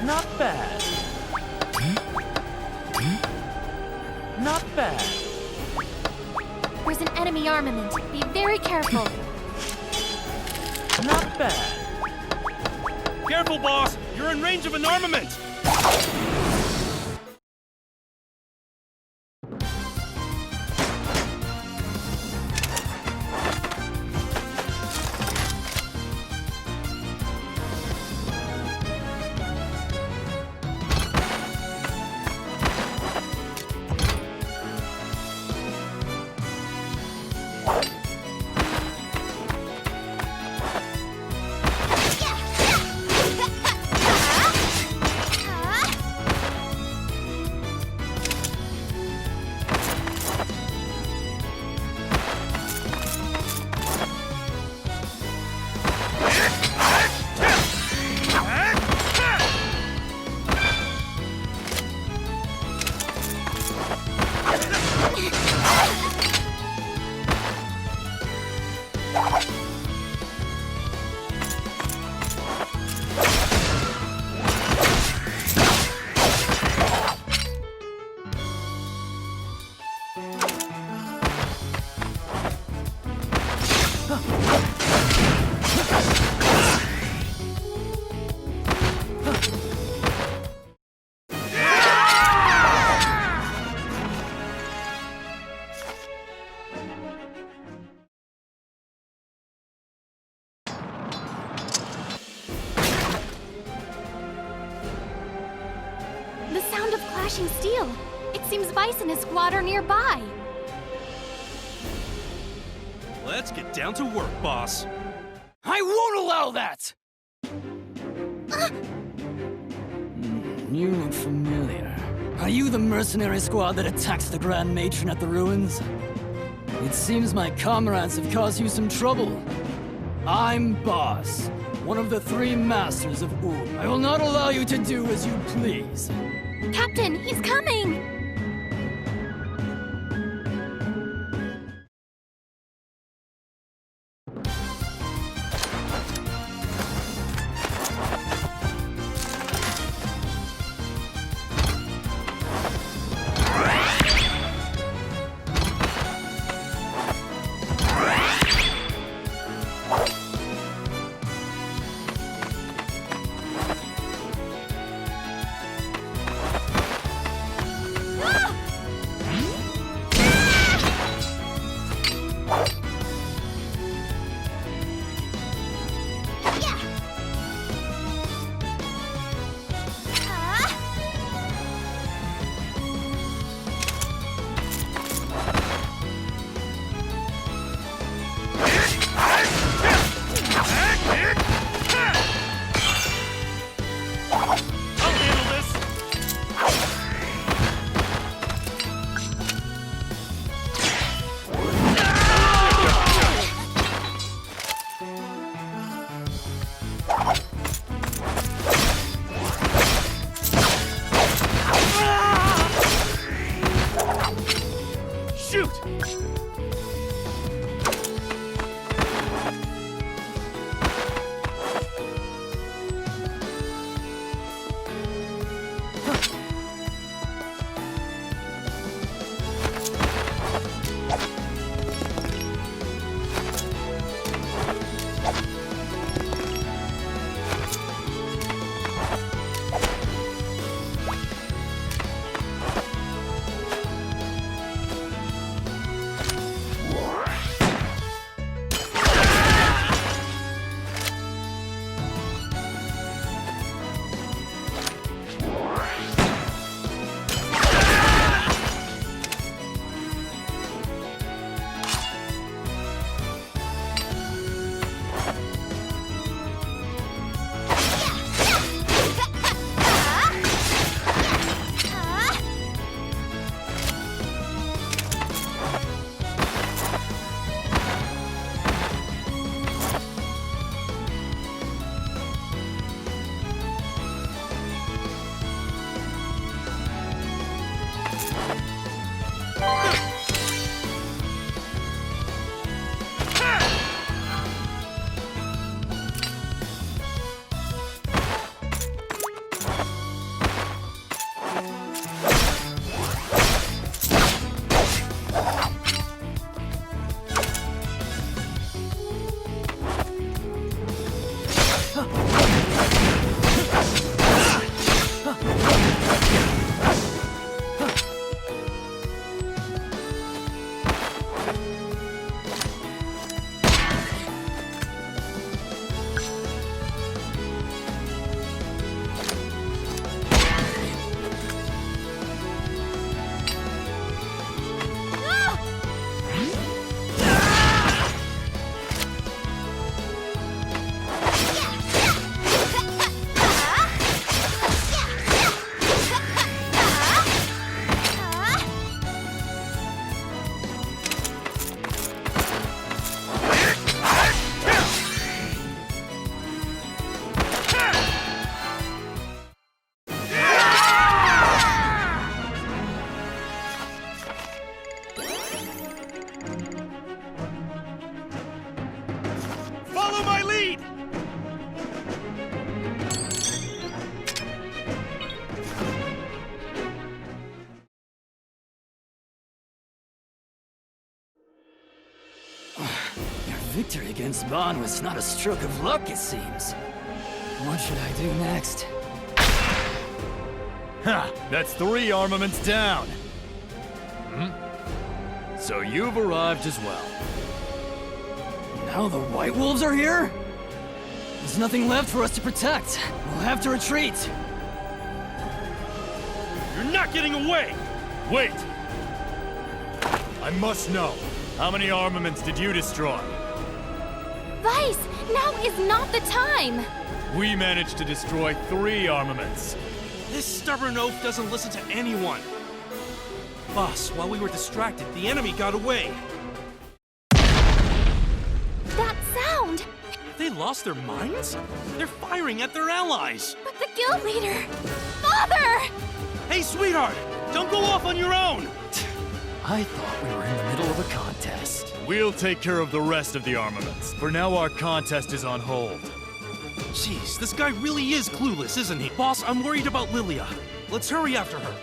Not bad. Not bad. There's an enemy armament. Be very careful. Not bad. Careful, boss! You're in range of an armament! The sound of clashing steel. It seems Vice and his squad are nearby. Let's get down to work, boss. I won't allow that! You look familiar. Are you the mercenary squad that attacks the Grand Matron at the ruins? It seems my comrades have caused you some trouble. I'm Boss, one of the 3 masters of Ul. I will not allow you to do as you please. Captain, he's coming! victory against Bond was not a stroke of luck, it seems. What should I do next? Ha! That's 3 armaments down! So you've arrived as well. Now the White Wolves are here? There's nothing left for us to protect. We'll have to retreat. You're not getting away! Wait! I must know. How many armaments did you destroy? Vice, now is not the time! We managed to destroy 3 armaments. This stubborn oaf doesn't listen to anyone. Boss, while we were distracted, the enemy got away. That sound! Have they lost their minds? They're firing at their allies. But the guild leader! Father! Hey, sweetheart! Don't go off on your own! I thought we were in the middle of a contest. We'll take care of the rest of the armaments. For now, our contest is on hold. Jeez, this guy really is clueless, isn't he? Boss, I'm worried about Lilia. Let's hurry after her.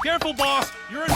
Careful, boss! You're in...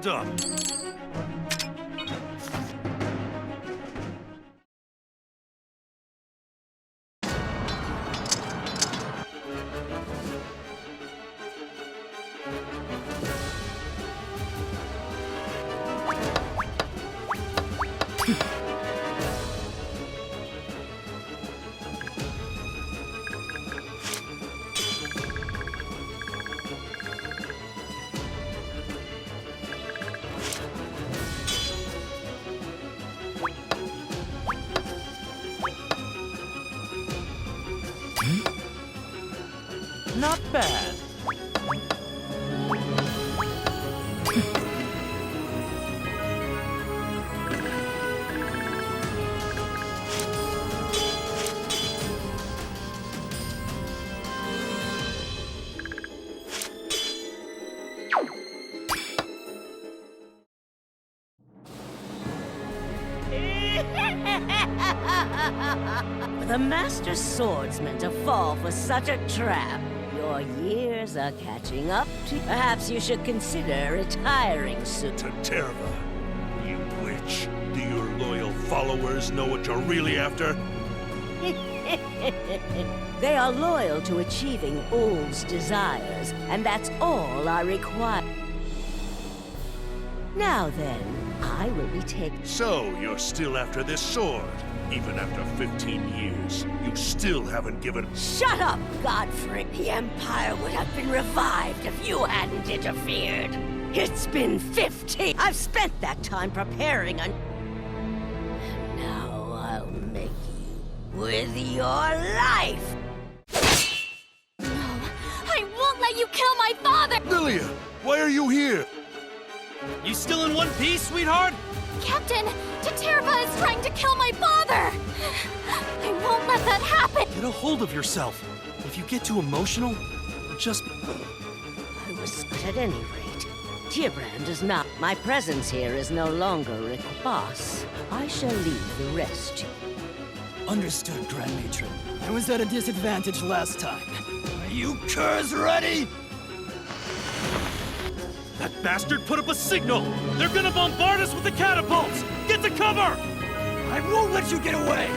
stand up. Not bad. For the master swordsman to fall for such a trap, your years are catching up to... Perhaps you should consider retiring soon. Terva, you witch. Do your loyal followers know what you're really after? They are loyal to achieving Ull's desires, and that's all I require. Now then, I will be taking... So, you're still after this sword? Even after 15 years, you still haven't given... Shut up, Godfrey! The Empire would have been revived if you hadn't interfered. It's been 15. I've spent that time preparing and now I'll make you with your life! No, I won't let you kill my father! Lilia, why are you here? You still in one piece, sweetheart? Captain, Terva is trying to kill my father! I won't let that happen! Get a hold of yourself. If you get too emotional, just... I was... But at any rate, Tyrbrand is not... My presence here is no longer a boss. I shall leave the rest to you. Understood, Grand Matron. I was at a disadvantage last time. Are you curs ready? That bastard put up a signal! They're gonna bombard us with the catapults! Get to cover! I won't let you get away!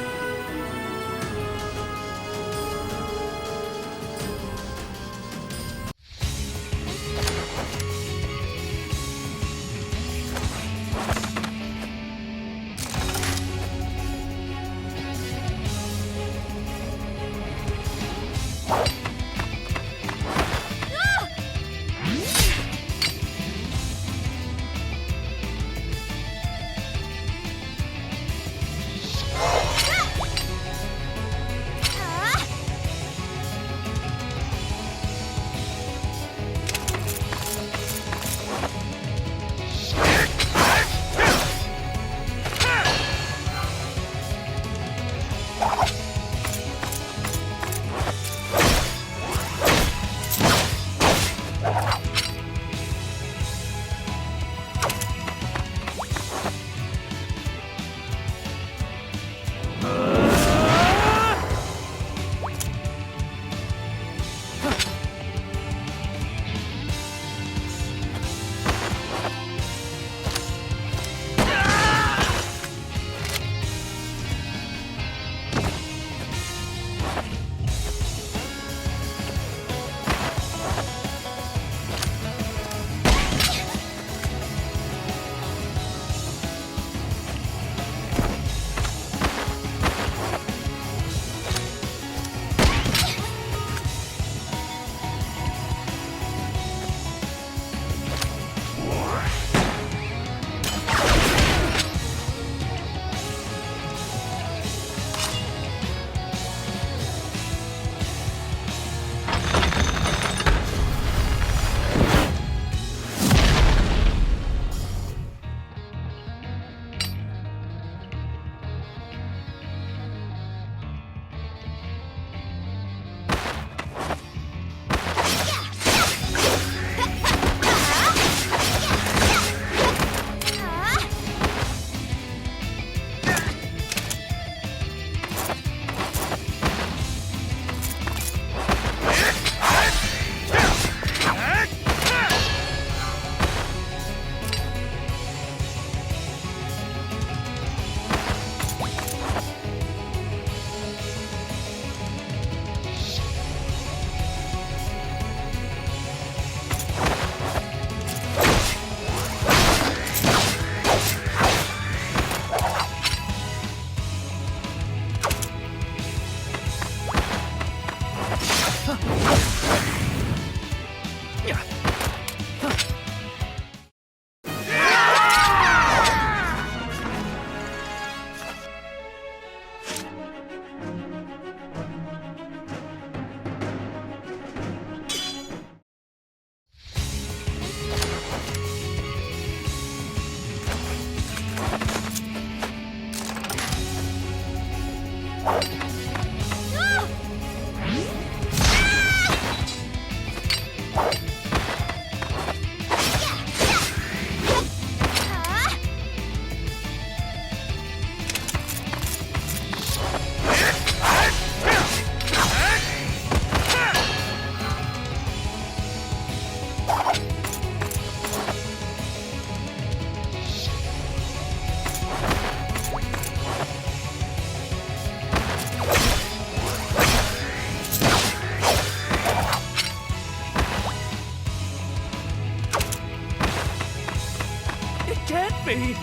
be.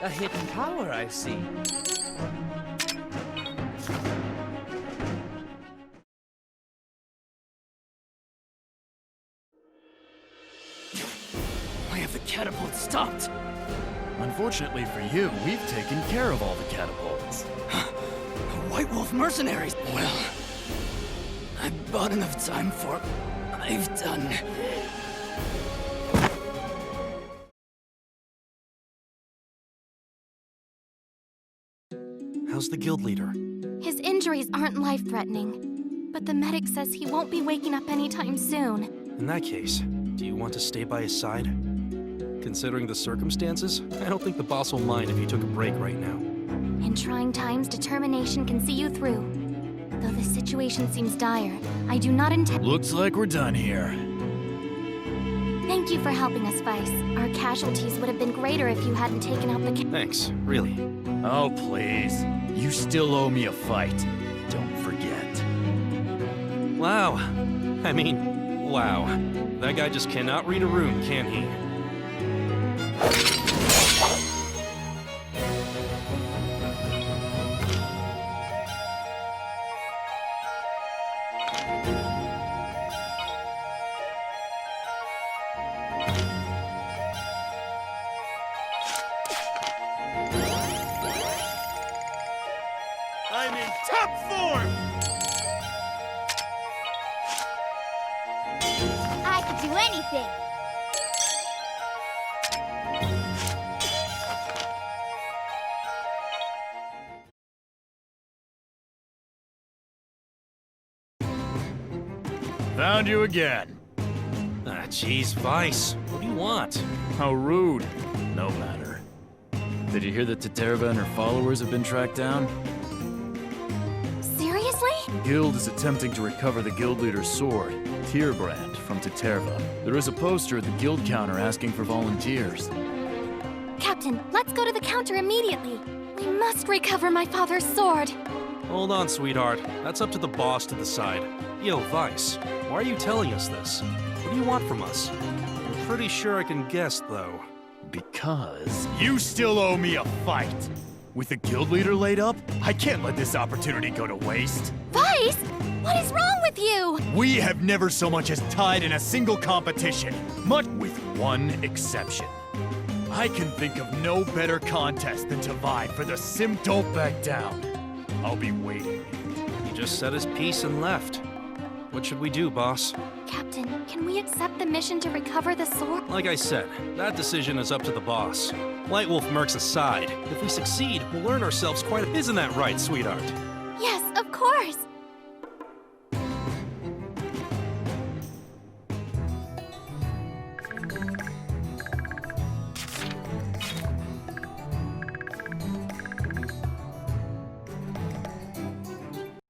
A hidden power, I see. Why have the catapults stopped? Unfortunately for you, we've taken care of all the catapults. White Wolf mercenaries! Well, I've bought enough time for... I've done. How's the guild leader? His injuries aren't life-threatening, but the medic says he won't be waking up anytime soon. In that case, do you want to stay by his side? Considering the circumstances, I don't think the boss will mind if you took a break right now. In trying times, determination can see you through. Though the situation seems dire, I do not intend— Looks like we're done here. Thank you for helping us, Vice. Our casualties would have been greater if you hadn't taken out the— Thanks, really. Oh, please. You still owe me a fight. Don't forget. Wow. I mean, wow. That guy just cannot read a room, can he? I'm in top form! I could do anything! Found you again. Ah, jeez, Vice. What do you want? How rude. No matter. Did you hear that Taterva and her followers have been tracked down? Seriously? The guild is attempting to recover the guild leader's sword, Tierbrand, from Taterva. There is a poster at the guild counter asking for volunteers. Captain, let's go to the counter immediately. We must recover my father's sword. Hold on, sweetheart. That's up to the boss to decide. Yo, Vice, why are you telling us this? What do you want from us? I'm pretty sure I can guess, though. Because you still owe me a fight. With the guild leader laid up, I can't let this opportunity go to waste. Vice? What is wrong with you? We have never so much as tied in a single competition, much with one exception. I can think of no better contest than to vie for the Sim. Don't back down. I'll be waiting. He just said his piece and left. What should we do, boss? Captain, can we accept the mission to recover the sword? Like I said, that decision is up to the boss. White Wolf Mercs aside, if we succeed, we'll learn ourselves quite a— Isn't that right, sweetheart? Yes, of course.